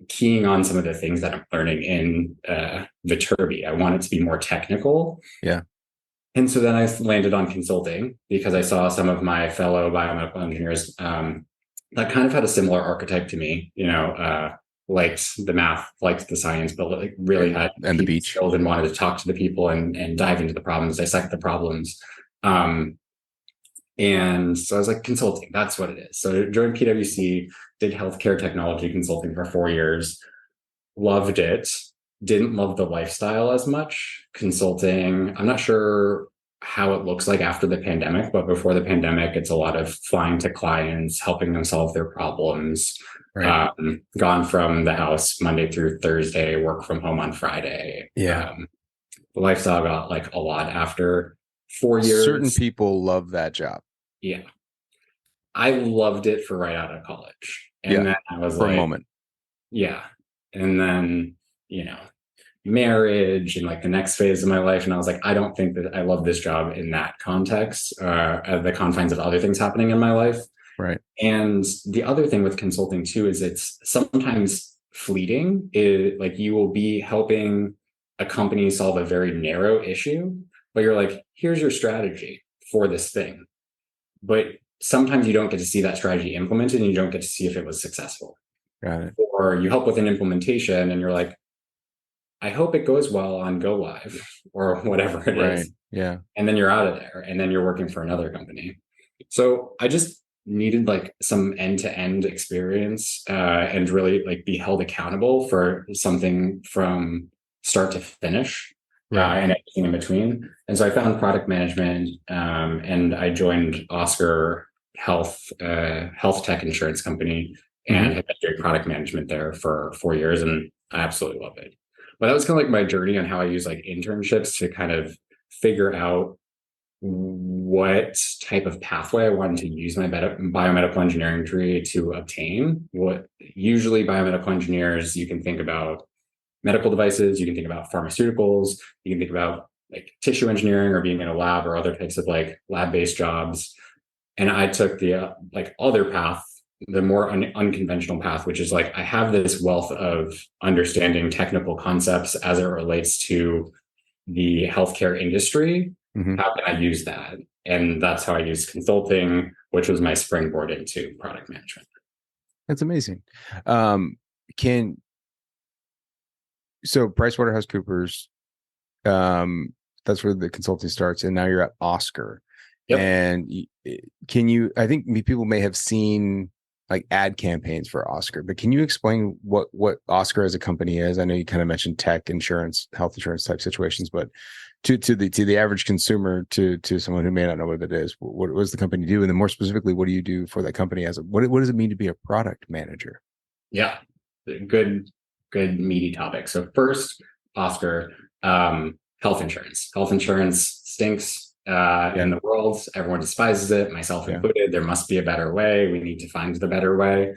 keying on some of the things that I'm learning in Viterbi. I want it to be more technical. Yeah. And so then I landed on consulting because I saw some of my fellow biomedical engineers that kind of had a similar archetype to me, liked the math, liked the science, but really had and the beach skills and wanted to talk to the people and dive into the problems, dissect the problems. And so I was like, consulting, that's what it is. So I joined PwC, did healthcare technology consulting for 4 years, loved it, didn't love the lifestyle as much. Consulting, I'm not sure how it looks like after the pandemic. But before the pandemic, it's a lot of flying to clients, helping them solve their problems. Right. Gone from the house Monday through Thursday, work from home on Friday. Yeah. The lifestyle got like a lot after 4 years. Certain people love that job. Yeah. I loved it for right out of college. And then I was for like, a moment. yeah. And then, marriage and like the next phase of my life. And I was like, I don't think that I love this job in that context, the confines of other things happening in my life. Right. And the other thing with consulting too, is it's sometimes fleeting. Like you will be helping a company solve a very narrow issue, but you're like, here's your strategy for this thing. But sometimes you don't get to see that strategy implemented and you don't get to see if it was successful. Got it. Or you help with an implementation and you're like, I hope it goes well on go live or whatever it is. Yeah. And then you're out of there and then you're working for another company. So I just needed like some end-to-end experience and really like be held accountable for something from start to finish. And everything in between. And so I found product management and I joined Oscar Health tech insurance company and have been doing product management there for 4 years. And I absolutely love it. But that was kind of like my journey on how I use like internships to kind of figure out what type of pathway I wanted to use my biomedical engineering degree to obtain. What usually biomedical engineers, you can think about medical devices, you can think about pharmaceuticals, you can think about like tissue engineering or being in a lab or other types of like lab-based jobs. And I took the like other path, the more unconventional path, which is like, I have this wealth of understanding technical concepts as it relates to the healthcare industry. How can I use that? And that's how I used consulting, which was my springboard into product management. That's amazing. So PricewaterhouseCoopers, that's where the consulting starts, and now you're at Oscar. Yep. And I think people may have seen like ad campaigns for Oscar, but can you explain what Oscar as a company is? I know you kind of mentioned tech, insurance, health insurance type situations, but to the average consumer, to someone who may not know what it is, what does the company do? And then more specifically, what do you do for that company what does it mean to be a product manager? Yeah, good meaty topic. So first, Oscar, health insurance. Health insurance stinks in the world. Everyone despises it, myself included. There must be a better way. We need to find the better way.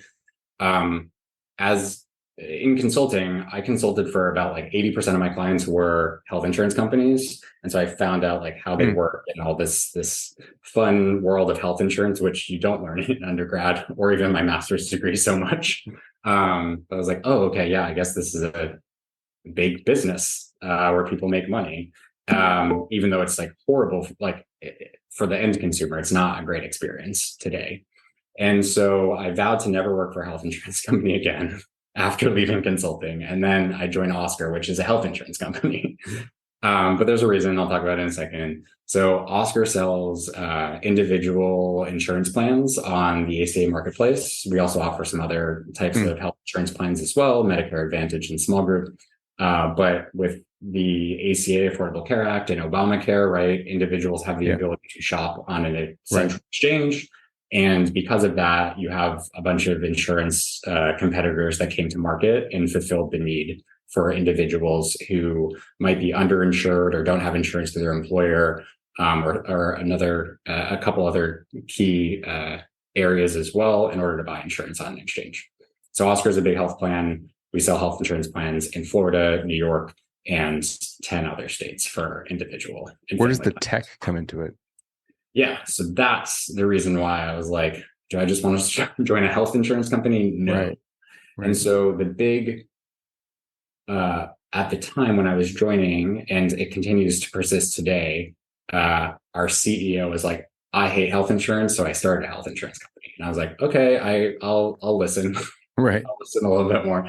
As in consulting, I consulted for about like 80% of my clients were health insurance companies. And so I found out like how they work and all this fun world of health insurance, which you don't learn in undergrad or even my master's degree so much. But I was like, oh, okay, yeah, I guess this is a big business where people make money. Even though it's like horrible, like for the end consumer, it's not a great experience today. And so I vowed to never work for a health insurance company again after leaving consulting. And then I joined Oscar, which is a health insurance company. But there's a reason, I'll talk about it in a second. So Oscar sells individual insurance plans on the ACA marketplace. We also offer some other types of health insurance plans as well, Medicare Advantage and small group. But with the ACA Affordable Care Act and Obamacare, right, individuals have the ability to shop on an central exchange. And because of that, you have a bunch of insurance competitors that came to market and fulfilled the need for individuals who might be underinsured or don't have insurance through their employer, or a couple other key areas as well in order to buy insurance on an exchange. So Oscar is a big health plan. We sell health insurance plans in Florida, New York, and 10 other states for individual. Where does the tech come into it? Yeah, so that's the reason why I was like, do I just want to join a health insurance company? No. Right. And so the big, at the time when I was joining, and it continues to persist today, our CEO was like, I hate health insurance, so I started a health insurance company. And I was like, okay, I'll listen. Right. I'll listen a little bit more.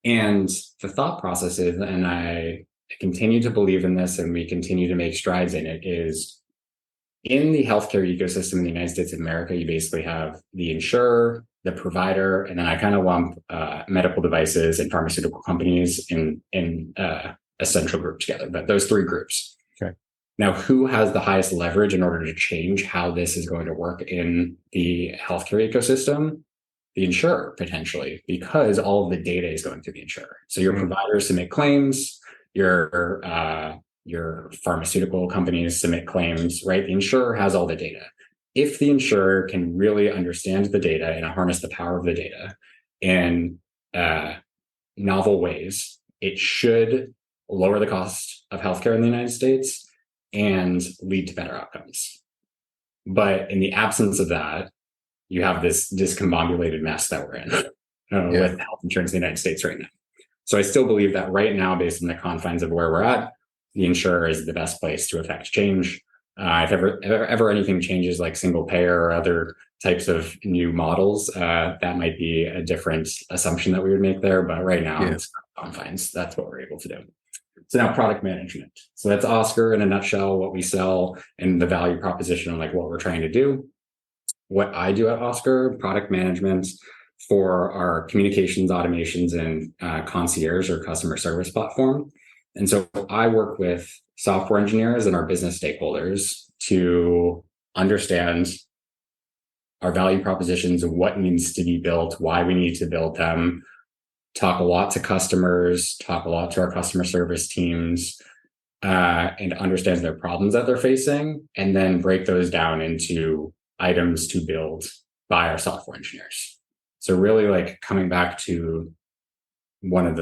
And the thought process is, and I continue to believe in this, and we continue to make strides in it, is in the healthcare ecosystem in the United States of America, you basically have the insurer, the provider, and then I kind of lump medical devices and pharmaceutical companies in a central group together. But those three groups. Okay. Now, who has the highest leverage in order to change how this is going to work in the healthcare ecosystem? The insurer, potentially, because all of the data is going to the insurer. So your providers submit claims, your pharmaceutical companies submit claims, right? The insurer has all the data. If the insurer can really understand the data and harness the power of the data in novel ways, it should lower the cost of healthcare in the United States and lead to better outcomes. But in the absence of that, you have this discombobulated mess that we're in with health insurance in the United States right now. So I still believe that right now, based on the confines of where we're at, the insurer is the best place to affect change. If ever anything changes, like single payer or other types of new models, that might be a different assumption that we would make there. But right now, it's confines. That's what we're able to do. So now product management. So that's Oscar in a nutshell, what we sell and the value proposition and like what we're trying to do. What I do at Oscar, product management for our communications, automations, and concierge or customer service platform. And so I work with software engineers and our business stakeholders to understand our value propositions, what needs to be built, why we need to build them, talk a lot to customers, talk a lot to our customer service teams, and understand their problems that they're facing, and then break those down into items to build by our software engineers. So really like coming back to one of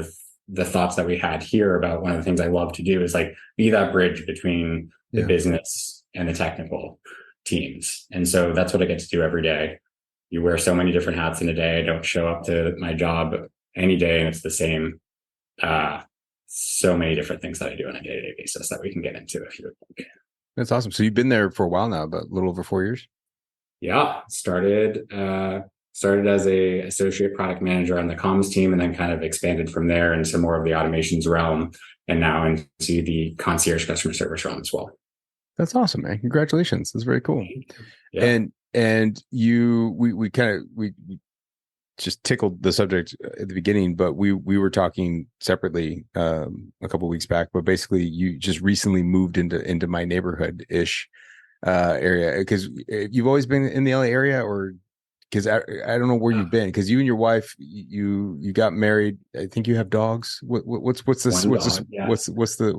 the thoughts that we had here about one of the things I love to do is like be that bridge between the business and the technical teams. And so that's what I get to do every day. You wear so many different hats in a day. I don't show up to my job any day and it's the same. So many different things that I do on a day-to-day basis that we can get into if you would like. That's awesome. So you've been there for a while now, about a little over 4 years. Yeah, started as a associate product manager on the comms team, and then kind of expanded from there into more of the automations realm, and now into the concierge customer service realm as well. That's awesome, man! Congratulations. That's very cool. Yeah. And we just tickled the subject at the beginning, but we were talking separately a couple of weeks back. But basically, you just recently moved into my neighborhood ish area, because you've always been in the LA area, or because I don't know where you've been, because you and your wife you got married. I think you have dogs. What's the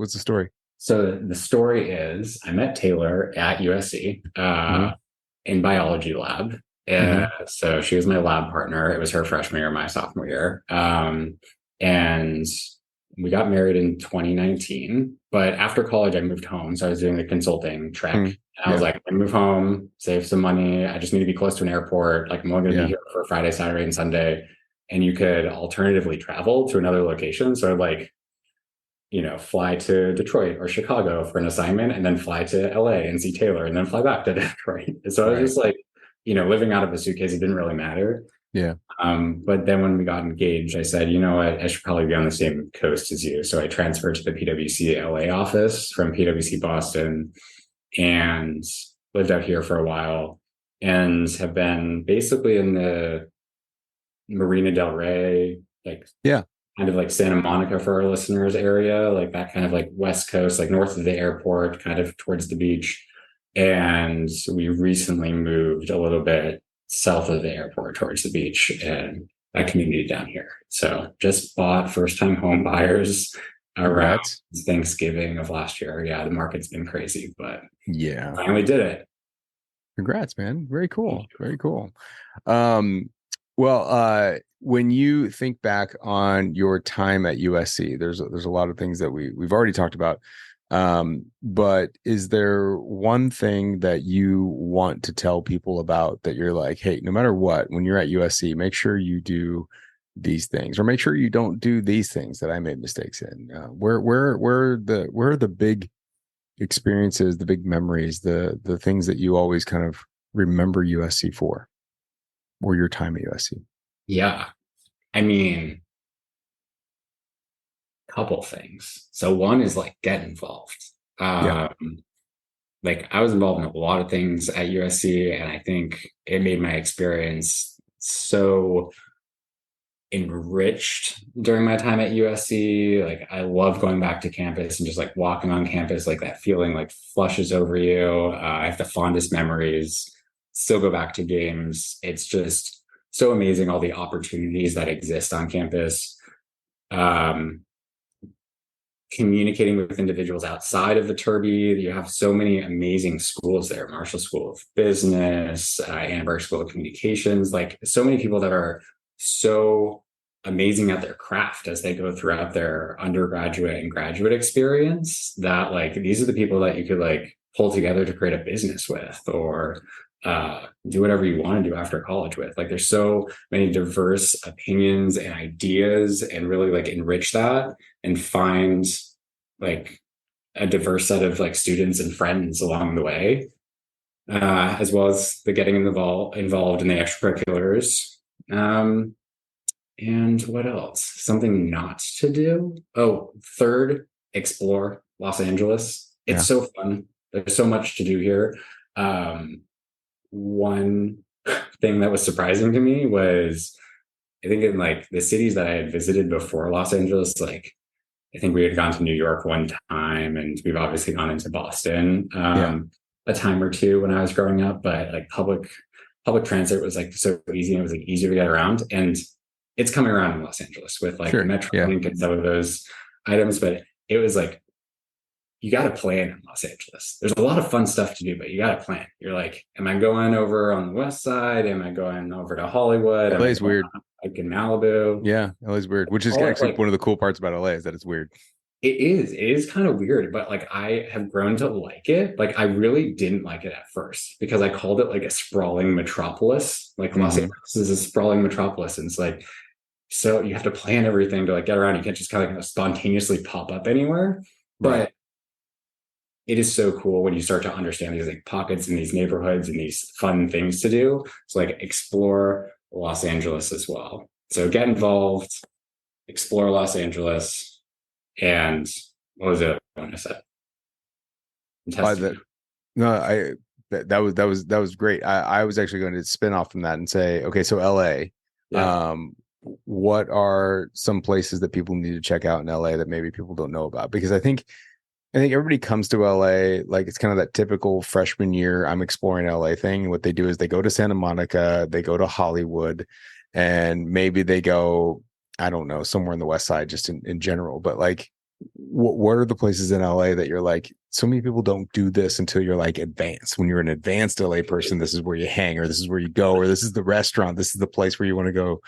story? So the story is I met Taylor at USC in biology lab. So she was my lab partner. It was her freshman year, my sophomore year. And we got married in 2019. But after college, I moved home. So I was doing the consulting track. And I was like, I move home, save some money. I just need to be close to an airport. Like I'm only going to be here for Friday, Saturday, and Sunday. And you could alternatively travel to another location. So like, fly to Detroit or Chicago for an assignment, and then fly to LA and see Taylor, and then fly back to Detroit. And so I was just like, living out of a suitcase, it didn't really matter. Yeah. But then when we got engaged, I said, you know what, I should probably be on the same coast as you. So I transferred to the PwC LA office from PwC Boston and lived out here for a while, and have been basically in the Marina Del Rey, kind of like Santa Monica for our listeners area, like that kind of like West Coast, like north of the airport, kind of towards the beach. And we recently moved a little bit south of the airport towards the beach and a community down here. So just bought, first-time home buyers around Thanksgiving of last year. Yeah, the market's been crazy, but finally did it. Congrats, man. Very cool. Very cool. When you think back on your time at USC, there's a lot of things that we've already talked about. But is there one thing that you want to tell people about that you're like, hey, no matter what, when you're at USC, make sure you do these things, or make sure you don't do these things that I made mistakes in? Where are the big experiences, the big memories, the things that you always kind of remember USC for, or your time at USC? Yeah. I mean, couple things. So one is like get involved. Like I was involved in a lot of things at USC, and I think it made my experience so enriched during my time at USC. Like I love going back to campus and just like walking on campus, like that feeling like flushes over you. I have the fondest memories. Still go back to games. It's just so amazing all the opportunities that exist on campus. Communicating with individuals outside of the Turby. You have so many amazing schools there: Marshall School of Business, Annenberg School of Communications, like so many people that are so amazing at their craft as they go throughout their undergraduate and graduate experience, that like these are the people that you could like pull together to create a business with, or do whatever you want to do after college with. Like there's so many diverse opinions and ideas, and really like enrich that and find like a diverse set of like students and friends along the way, as well as the getting involved in the extracurriculars. And what else? Something not to do. Oh, third, explore Los Angeles. It's so fun. There's so much to do here. One thing that was surprising to me was, I think in like the cities that I had visited before Los Angeles, like I think we had gone to New York one time, and we've obviously gone into Boston a time or two when I was growing up, but like public transit was like so easy, and it was like easier to get around. And it's coming around in Los Angeles with like the Metrolink and some of those items, but it was like, you got to plan in Los Angeles. There's a lot of fun stuff to do, but you got to plan. You're like, am I going over on the West Side? Am I going over to Hollywood? LA's weird. Like in Malibu. Yeah, LA's weird, which is actually like, one of the cool parts about LA is that it's weird. It is kind of weird, but like I have grown to like it. Like I really didn't like it at first because I called it like a sprawling metropolis. Like Los Angeles is a sprawling metropolis, and it's like, so you have to plan everything to like get around. You can't just kind of spontaneously pop up anywhere. But it is so cool when you start to understand these like pockets in these neighborhoods and these fun things to do. So like explore Los Angeles as well. So get involved, explore Los Angeles, and what was it I said? That was great. I was actually going to spin off from that and say, okay, so LA, what are some places that people need to check out in LA that maybe people don't know about? Because I think everybody comes to LA, like it's kind of that typical freshman year, I'm exploring LA thing. What they do is they go to Santa Monica, they go to Hollywood, and maybe they go, I don't know, somewhere in the West Side, just in general. But like, what are the places in LA that you're like, so many people don't do this until you're like advanced. When you're an advanced LA person, this is where you hang, or this is where you go, or this is the restaurant, this is the place where you want to go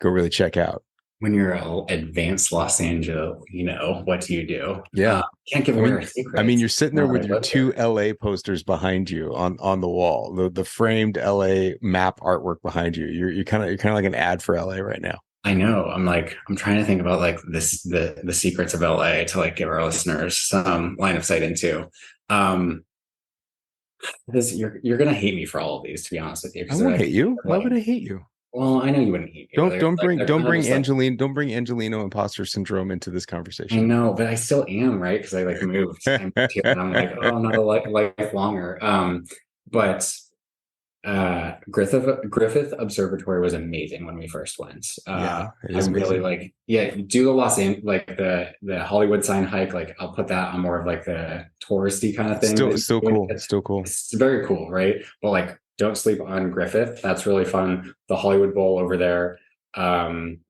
really check out. When you're an advanced Los Angeles, you know, what do you do? Yeah. Can't give away our secrets. I mean, you're sitting there with your two LA posters behind you on the wall, the framed LA map artwork behind you. You're kind of like an ad for LA right now. I know. I'm trying to think about like the secrets of LA to like give our listeners some line of sight into. Because you're gonna hate me for all of these, to be honest with you. I won't hate you. Why would I hate you? Well, I know you wouldn't hate me. Don't bring Angelino imposter syndrome into this conversation. I know, but I still am, right? Because I like moved and I'm like, oh, I'm not a life longer. But Griffith Observatory was amazing when we first went. I really like, do the Los Angeles, like the Hollywood sign hike. Like I'll put that on more of like the touristy kind of thing. Still cool. It's very cool, right? But like, don't sleep on Griffith. That's really fun. The Hollywood Bowl over there. I mean,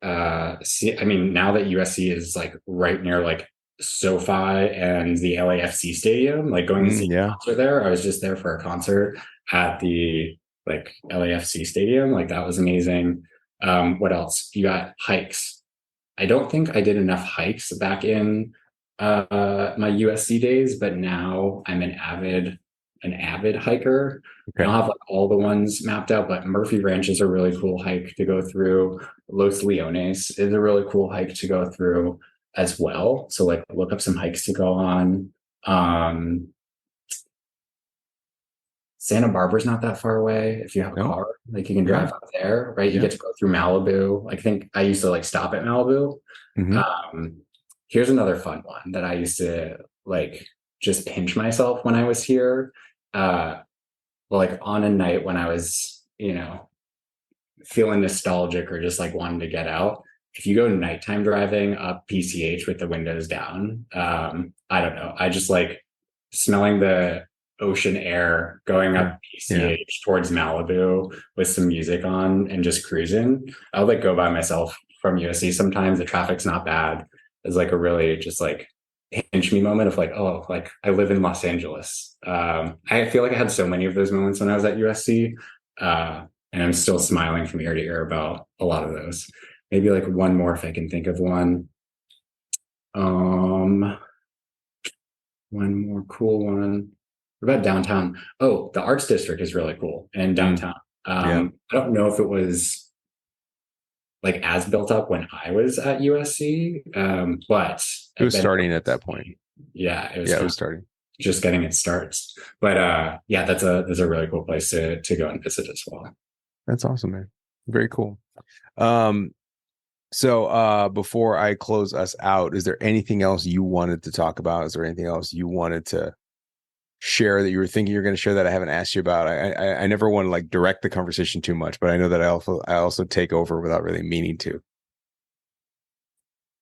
now that USC is like right near like SoFi and the LAFC stadium, like going to see a concert there. I was just there for a concert at the like LAFC stadium. Like that was amazing. What else? You got hikes. I don't think I did enough hikes back in my USC days, but now I'm an avid hiker. Okay. I don't have like all the ones mapped out, but Murphy Ranch is a really cool hike to go through. Los Leones is a really cool hike to go through as well. So like look up some hikes to go on. Santa Barbara's not that far away. If you have a car, like you can drive up there, right? You get to go through Malibu. I think I used to like stop at Malibu. Here's another fun one that I used to like just pinch myself when I was here. Like on a night when I was, feeling nostalgic or just like wanting to get out, if you go nighttime driving up PCH with the windows down, I don't know. I just like smelling the ocean air going up PCH towards Malibu with some music on and just cruising. I'll like go by myself from USC sometimes. The traffic's not bad. It's like a really just like pinch me moment of like, oh, like I live in Los Angeles. I feel like I had so many of those moments when I was at USC. And I'm still smiling from ear to ear about a lot of those. Maybe like one more if I can think of one. One more cool one. What about downtown? Oh, the Arts District is really cool in downtown. I don't know if it was like as built up when I was at USC, but it was starting at that point. Yeah, it was starting, just getting its starts. But yeah, that's a really cool place to go and visit as well. That's awesome, man. Very cool. So before I close us out, is there anything else you wanted to talk about? Is there anything else you wanted to share that you were thinking you're going to share that I haven't asked you about? I never want to like direct the conversation too much, but I know that I also take over without really meaning to. Is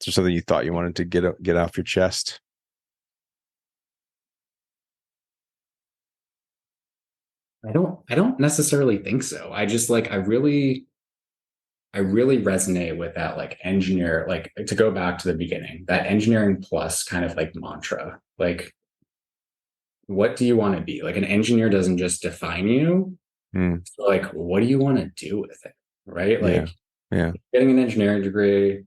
there something you thought you wanted to get off your chest? I don't necessarily think so. I just like I really resonate with that like engineer, like to go back to the beginning, that engineering plus kind of like mantra. Like, what do you want to be? Like an engineer doesn't just define you. So like, what do you want to do with it? Right? Like getting an engineering degree,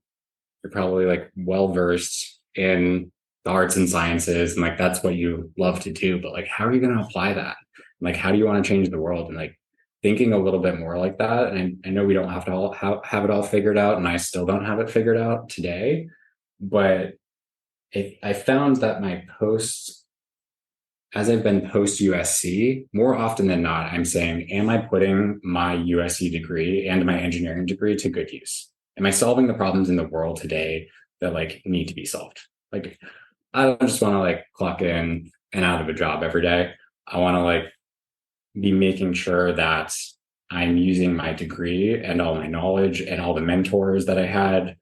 you're probably like well versed in the arts and sciences, and like that's what you love to do. But like, how are you going to apply that? Like, how do you want to change the world? And like thinking a little bit more like that. And I know we don't have to all have it all figured out, and I still don't have it figured out today. But I found that my posts, as I've been post USC, more often than not, I'm saying, am I putting my USC degree and my engineering degree to good use? Am I solving the problems in the world today that like need to be solved? Like, I don't just want to like clock in and out of a job every day. I want to like be making sure that I'm using my degree and all my knowledge and all the mentors that I had.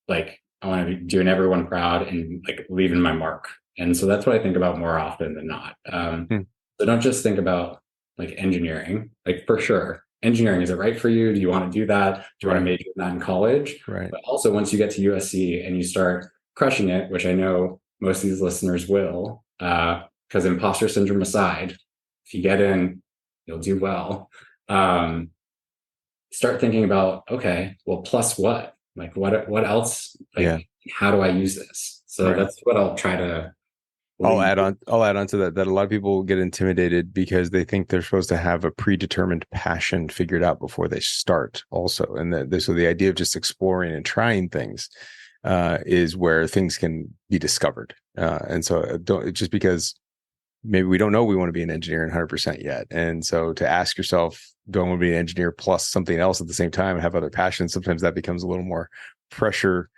Like, I want to be doing everyone proud and like leaving my mark. And so that's what I think about more often than not. So don't just think about like engineering, like for sure. Engineering, is it right for you? Do you want to do that? Do you want to major in that in college? Right. But also once you get to USC and you start crushing it, which I know most of these listeners will, because imposter syndrome aside, if you get in, you'll do well. Start thinking about, okay, well, plus what? Like what else? Like, how do I use this? So that's what I'll try to. I'll add on to that a lot of people get intimidated because they think they're supposed to have a predetermined passion figured out before they start also. And so the idea of just exploring and trying things is where things can be discovered. And so just because maybe we don't know we want to be an engineer 100% yet. And so to ask yourself, do I want to be an engineer plus something else at the same time and have other passions? Sometimes that becomes a little more pressure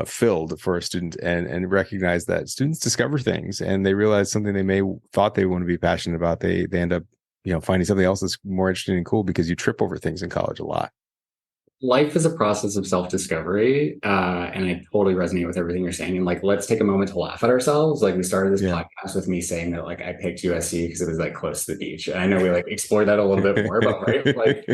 filled for a student, and recognize that students discover things and they realize something they may thought they want to be passionate about. They end up, finding something else that's more interesting and cool because you trip over things in college a lot. Life is a process of self-discovery, and I totally resonate with everything you're saying. And like, let's take a moment to laugh at ourselves. Like, we started this podcast with me saying that like I picked USC because it was like close to the beach. And I know we like explored that a little bit more, but right, like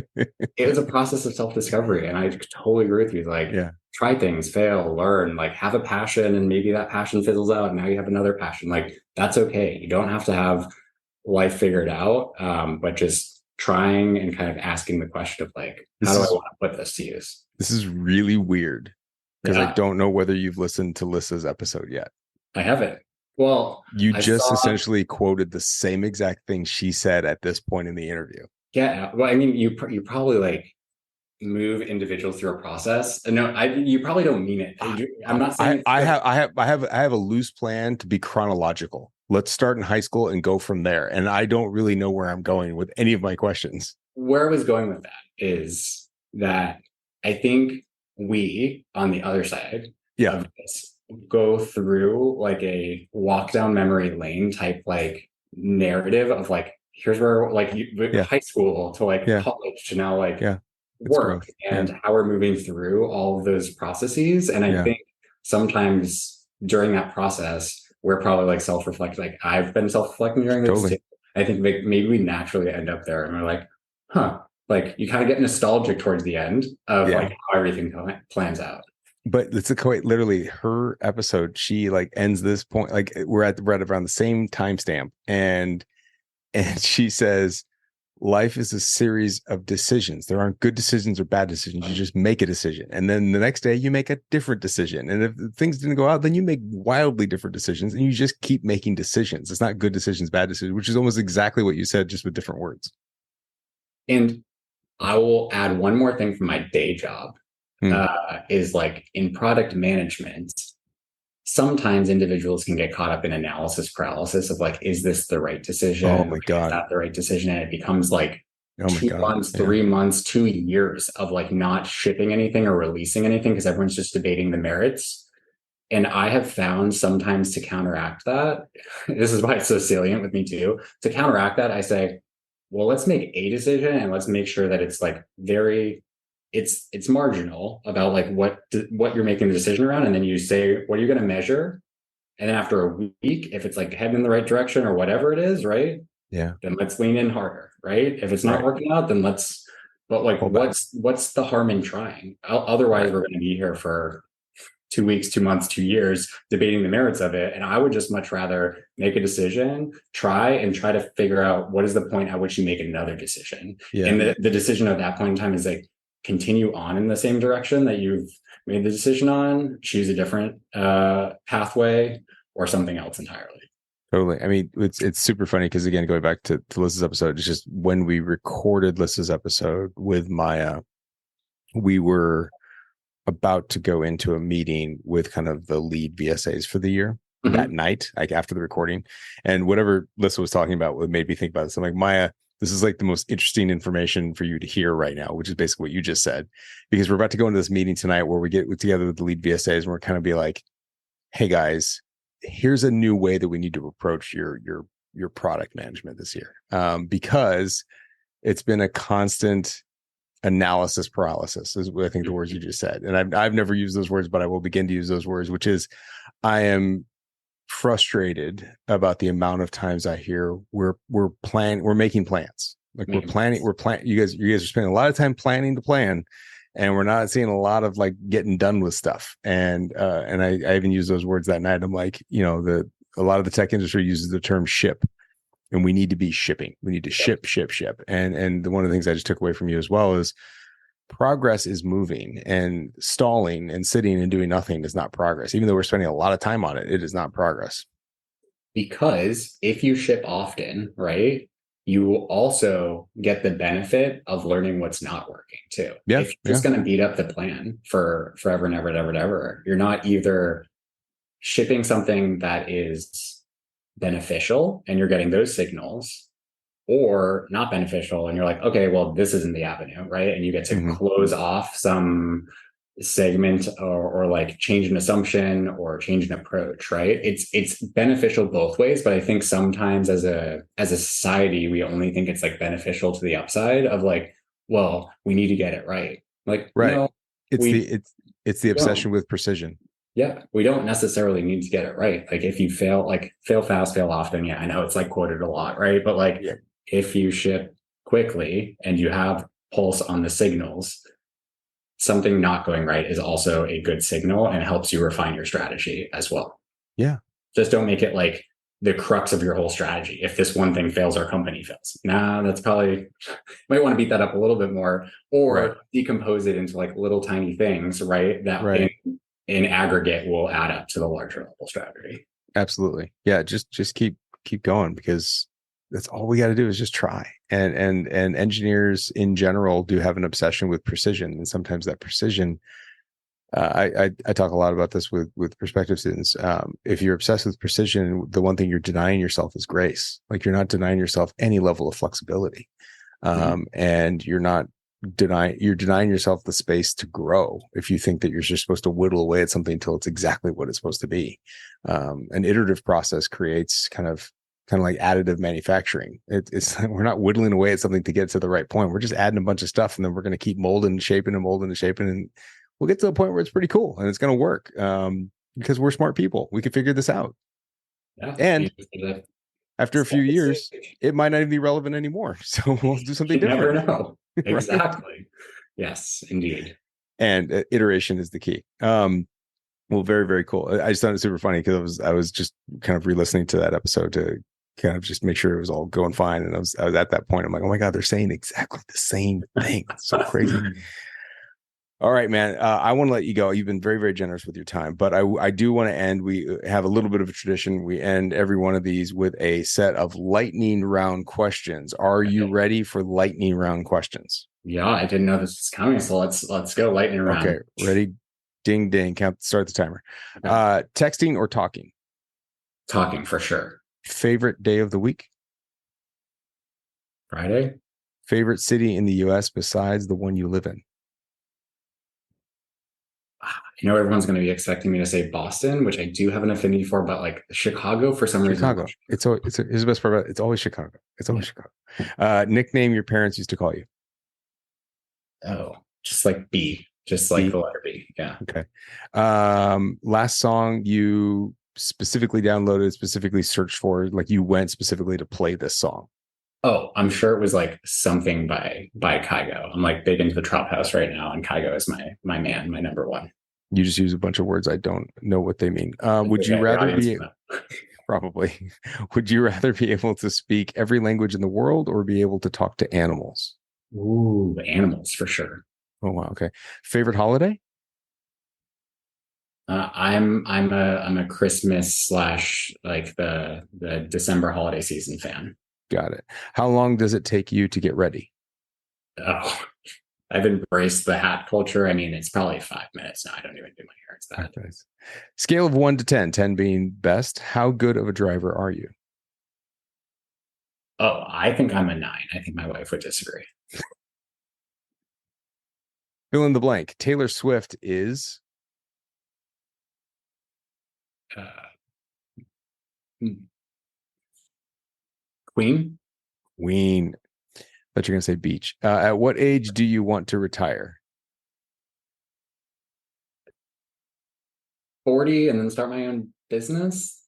it was a process of self-discovery. And I totally agree with you. Like, try things, fail, learn, like have a passion, and maybe that passion fizzles out and now you have another passion. Like, that's okay. You don't have to have life figured out, but just trying and kind of asking the question of like, how do I want to put this to use? This is really weird because I don't know whether you've listened to Lissa's episode yet. I haven't. Well, you essentially quoted the same exact thing she said at this point in the interview. Yeah. Well, I mean, you probably like move individuals through a process. No, you probably don't mean it. I'm not saying I have a loose plan to be chronological. Let's start in high school and go from there. And I don't really know where I'm going with any of my questions. Where I was going with that is that I think we, on the other side of this, go through like a walk down memory lane type like narrative of like, here's where like high school to like college to now like work and how we're moving through all of those processes. And I think sometimes during that process, we're probably like self-reflecting. Like I've been self-reflecting during this too. I think maybe we naturally end up there and we're like, like you kind of get nostalgic towards the end of like how everything plans out. But it's quite literally her episode. She like ends this point, like we're at around the same timestamp, and she says, life is a series of decisions. There aren't good decisions or bad decisions. You just make a decision. And then the next day you make a different decision. And if things didn't go out, then you make wildly different decisions and you just keep making decisions. It's not good decisions, bad decisions, which is almost exactly what you said, just with different words. And I will add one more thing from my day job, is like in product management, sometimes individuals can get caught up in analysis paralysis of like, is this the right decision? Oh my God. Is that the right decision? And it becomes like 2 months, 3 months, 2 years of like not shipping anything or releasing anything because everyone's just debating the merits. And I have found sometimes to counteract that, this is why it's so salient with me too, to counteract that, I say, well, let's make a decision and let's make sure that it's like it's marginal about like what you're making the decision around. And then you say, what are you going to measure? And then after a week, if it's like heading in the right direction or whatever it is, right? Yeah. Then let's lean in harder, right? If it's not working out, then but like, what's the harm in trying? Otherwise, we're going to be here for 2 weeks, 2 months, 2 years debating the merits of it. And I would just much rather make a decision, try to figure out what is the point at which you make another decision. Yeah. And the decision at that point in time is like, continue on in the same direction that you've made the decision on, choose a different pathway or something else entirely. Totally. I mean, it's super funny because, again, going back to Liz's episode, it's just when we recorded Liz's episode with Maya, we were about to go into a meeting with kind of the lead VSAs for the year that night, like after the recording. And whatever Liz was talking about, what made me think about this. I'm like, Maya, this is like the most interesting information for you to hear right now, which is basically what you just said, because we're about to go into this meeting tonight where we get together with the lead VSAs and we're kind of be like, hey guys, here's a new way that we need to approach your product management this year. Because it's been a constant analysis paralysis is what I think the words you just said. And I've never used those words, but I will begin to use those words, which is I am frustrated about the amount of times I hear we're making plans. Like we're planning. You guys are spending a lot of time planning to plan, and we're not seeing a lot of like getting done with stuff. And I even used those words that night. I'm like, a lot of the tech industry uses the term ship, and we need to be shipping. We need to ship. And one of the things I just took away from you as well is progress is moving, and stalling and sitting and doing nothing is not progress. Even though we're spending a lot of time on it, it is not progress. Because if you ship often, right, you will also get the benefit of learning what's not working too. Yeah, if you're just going to beat up the plan for forever and ever, you're not either shipping something that is beneficial and you're getting those signals, or not beneficial and you're like, okay, well, this isn't the avenue, right? And you get to close off some segment or like change an assumption or change an approach, right? It's beneficial both ways, but I think sometimes as a society, we only think it's like beneficial to the upside of like, well, we need to get it right. Like, right. No, it's the obsession with precision. Yeah, we don't necessarily need to get it right. Like if you fail fast, fail often. Yeah, I know it's like quoted a lot, right? But like if you ship quickly and you have pulse on the signals, something not going right is also a good signal and helps you refine your strategy as well. Yeah. Just don't make it like the crux of your whole strategy. If this one thing fails, our company fails. That's probably, might want to beat that up a little bit more, or decompose it into like little tiny things, right? That in aggregate will add up to the larger level strategy. Absolutely. Yeah. Just keep going, because that's all we got to do is just try. And engineers in general do have an obsession with precision. And sometimes that precision, I talk a lot about this with prospective students. If you're obsessed with precision, the one thing you're denying yourself is grace. Like you're not denying yourself any level of flexibility. And you're denying yourself the space to grow if you think that you're just supposed to whittle away at something until it's exactly what it's supposed to be. An iterative process creates kind of kind of like additive manufacturing. It's we're not whittling away at something to get to the right point. We're just adding a bunch of stuff, and then we're going to keep molding and shaping and molding and shaping, and we'll get to the point where it's pretty cool and it's going to work. Because we're smart people, we can figure this out. Yeah. And after a few years, it might not even be relevant anymore. So we'll do something different. Never know. Right? Exactly. Yes, indeed. And iteration is the key. Well, very, very cool. I just thought it super funny because I was just kind of re-listening to that episode to kind of just make sure it was all going fine. And I was at that point, I'm like, oh my God, they're saying exactly the same thing. It's so crazy. All right, man. I want to let you go. You've been very, very generous with your time, but I do want to end. We have a little bit of a tradition. We end every one of these with a set of lightning round questions. Are you ready for lightning round questions? Yeah, I didn't know this was coming, so let's go lightning round. Okay, ready? Ding, ding. Start the timer. Okay. Texting or talking? Talking for sure. Favorite day of the week? Friday. Favorite city in the U.S. besides the one you live in? You know, everyone's going to be expecting me to say Boston, which I do have an affinity for, but like Chicago for some reason. Chicago. It's the best part about it. It's always Chicago. It's always Chicago. Nickname your parents used to call you? Oh, just like B. Just like B. the letter B. Yeah. Okay. Last song you specifically downloaded, specifically searched for, like you went specifically to play this song? Oh, I'm sure it was like something by Kygo. I'm like big into the Trop House right now, and Kygo is my man, my number one. You just use a bunch of words I don't know what they mean. Would you rather be probably would you rather be able to speak every language in the world or be able to talk to animals? Ooh, animals for sure. Oh wow, okay. Favorite holiday? I'm a Christmas / like the December holiday season fan. Got it. How long does it take you to get ready? Oh, I've embraced the hat culture. I mean, it's probably 5 minutes now. I don't even do my hair. It's that. Okay. Scale of 1 to 10, 10 being best. How good of a driver are you? Oh, I think I'm a 9. I think my wife would disagree. Fill in the blank. Taylor Swift is Queen. Queen. But you're gonna say beach. At what age do you want to retire? 40 and then start my own business.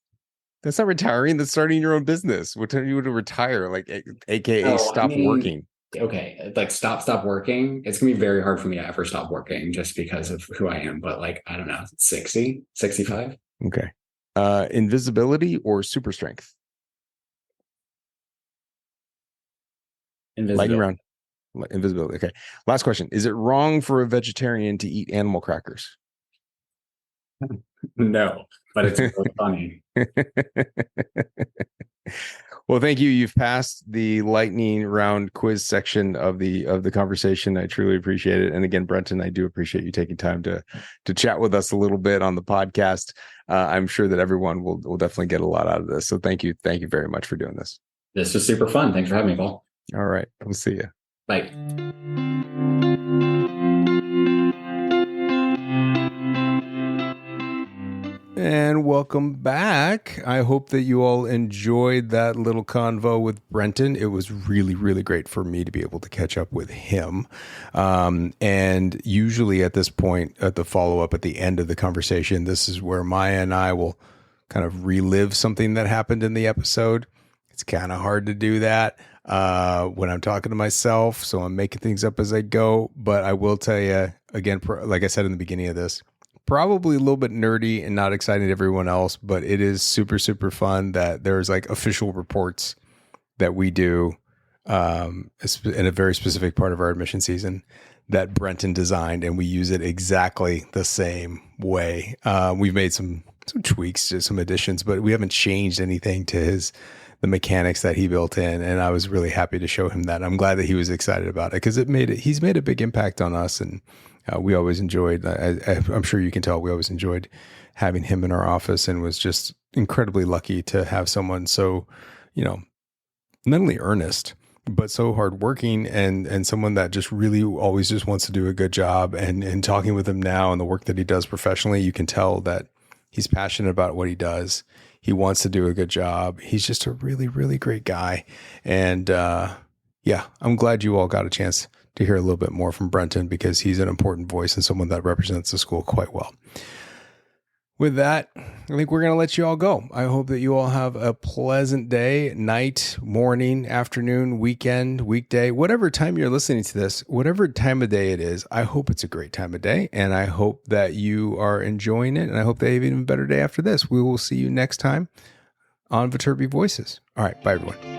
That's not retiring. That's starting your own business. What time do you want to retire? Like, AKA stop working. Okay, like stop working. It's gonna be very hard for me to ever stop working just because of who I am. But like, I don't know, 60, 65. Okay. Invisibility or super strength? Lightning round. Invisibility. Okay. Last question. Is it wrong for a vegetarian to eat animal crackers? No, but it's really funny. Well, thank you. You've passed the lightning round quiz section of the conversation. I truly appreciate it. And again, Brenton, I do appreciate you taking time to chat with us a little bit on the podcast. I'm sure that everyone will definitely get a lot out of this. So thank you. Thank you very much for doing this. This was super fun. Thanks for having me, Paul. All right. We'll see you. Bye. And welcome back. I hope that you all enjoyed that little convo with Brenton. It was really, really great for me to be able to catch up with him. And usually at this point, at the follow-up at the end of the conversation, this is where Maya and I will kind of relive something that happened in the episode. It's kind of hard to do that when I'm talking to myself, so I'm making things up as I go. But I will tell you, again, like I said in the beginning of this, probably a little bit nerdy and not exciting to everyone else, but it is super, super fun that there's like official reports that we do in a very specific part of our admission season that Brenton designed, and we use it exactly the same way. We've made some tweaks to some additions, but we haven't changed anything to the mechanics that he built in. And I was really happy to show him that. I'm glad that he was excited about it because he's made a big impact on us. And we always enjoyed, I'm sure you can tell, we always enjoyed having him in our office, and was just incredibly lucky to have someone so, not only earnest, but so hardworking, and someone that just really always just wants to do a good job. And talking with him now and the work that he does professionally, you can tell that he's passionate about what he does. He wants to do a good job. He's just a really, really great guy. And yeah, I'm glad you all got a chance to hear a little bit more from Brenton, because he's an important voice and someone that represents the school quite well. With that, I think we're going to let you all go. I hope that you all have a pleasant day, night, morning, afternoon, weekend, weekday, whatever time you're listening to this, whatever time of day it is. I hope it's a great time of day, and I hope that you are enjoying it, and I hope they have an even better day after this. We will see you next time on Viterbi Voices. All right, bye everyone.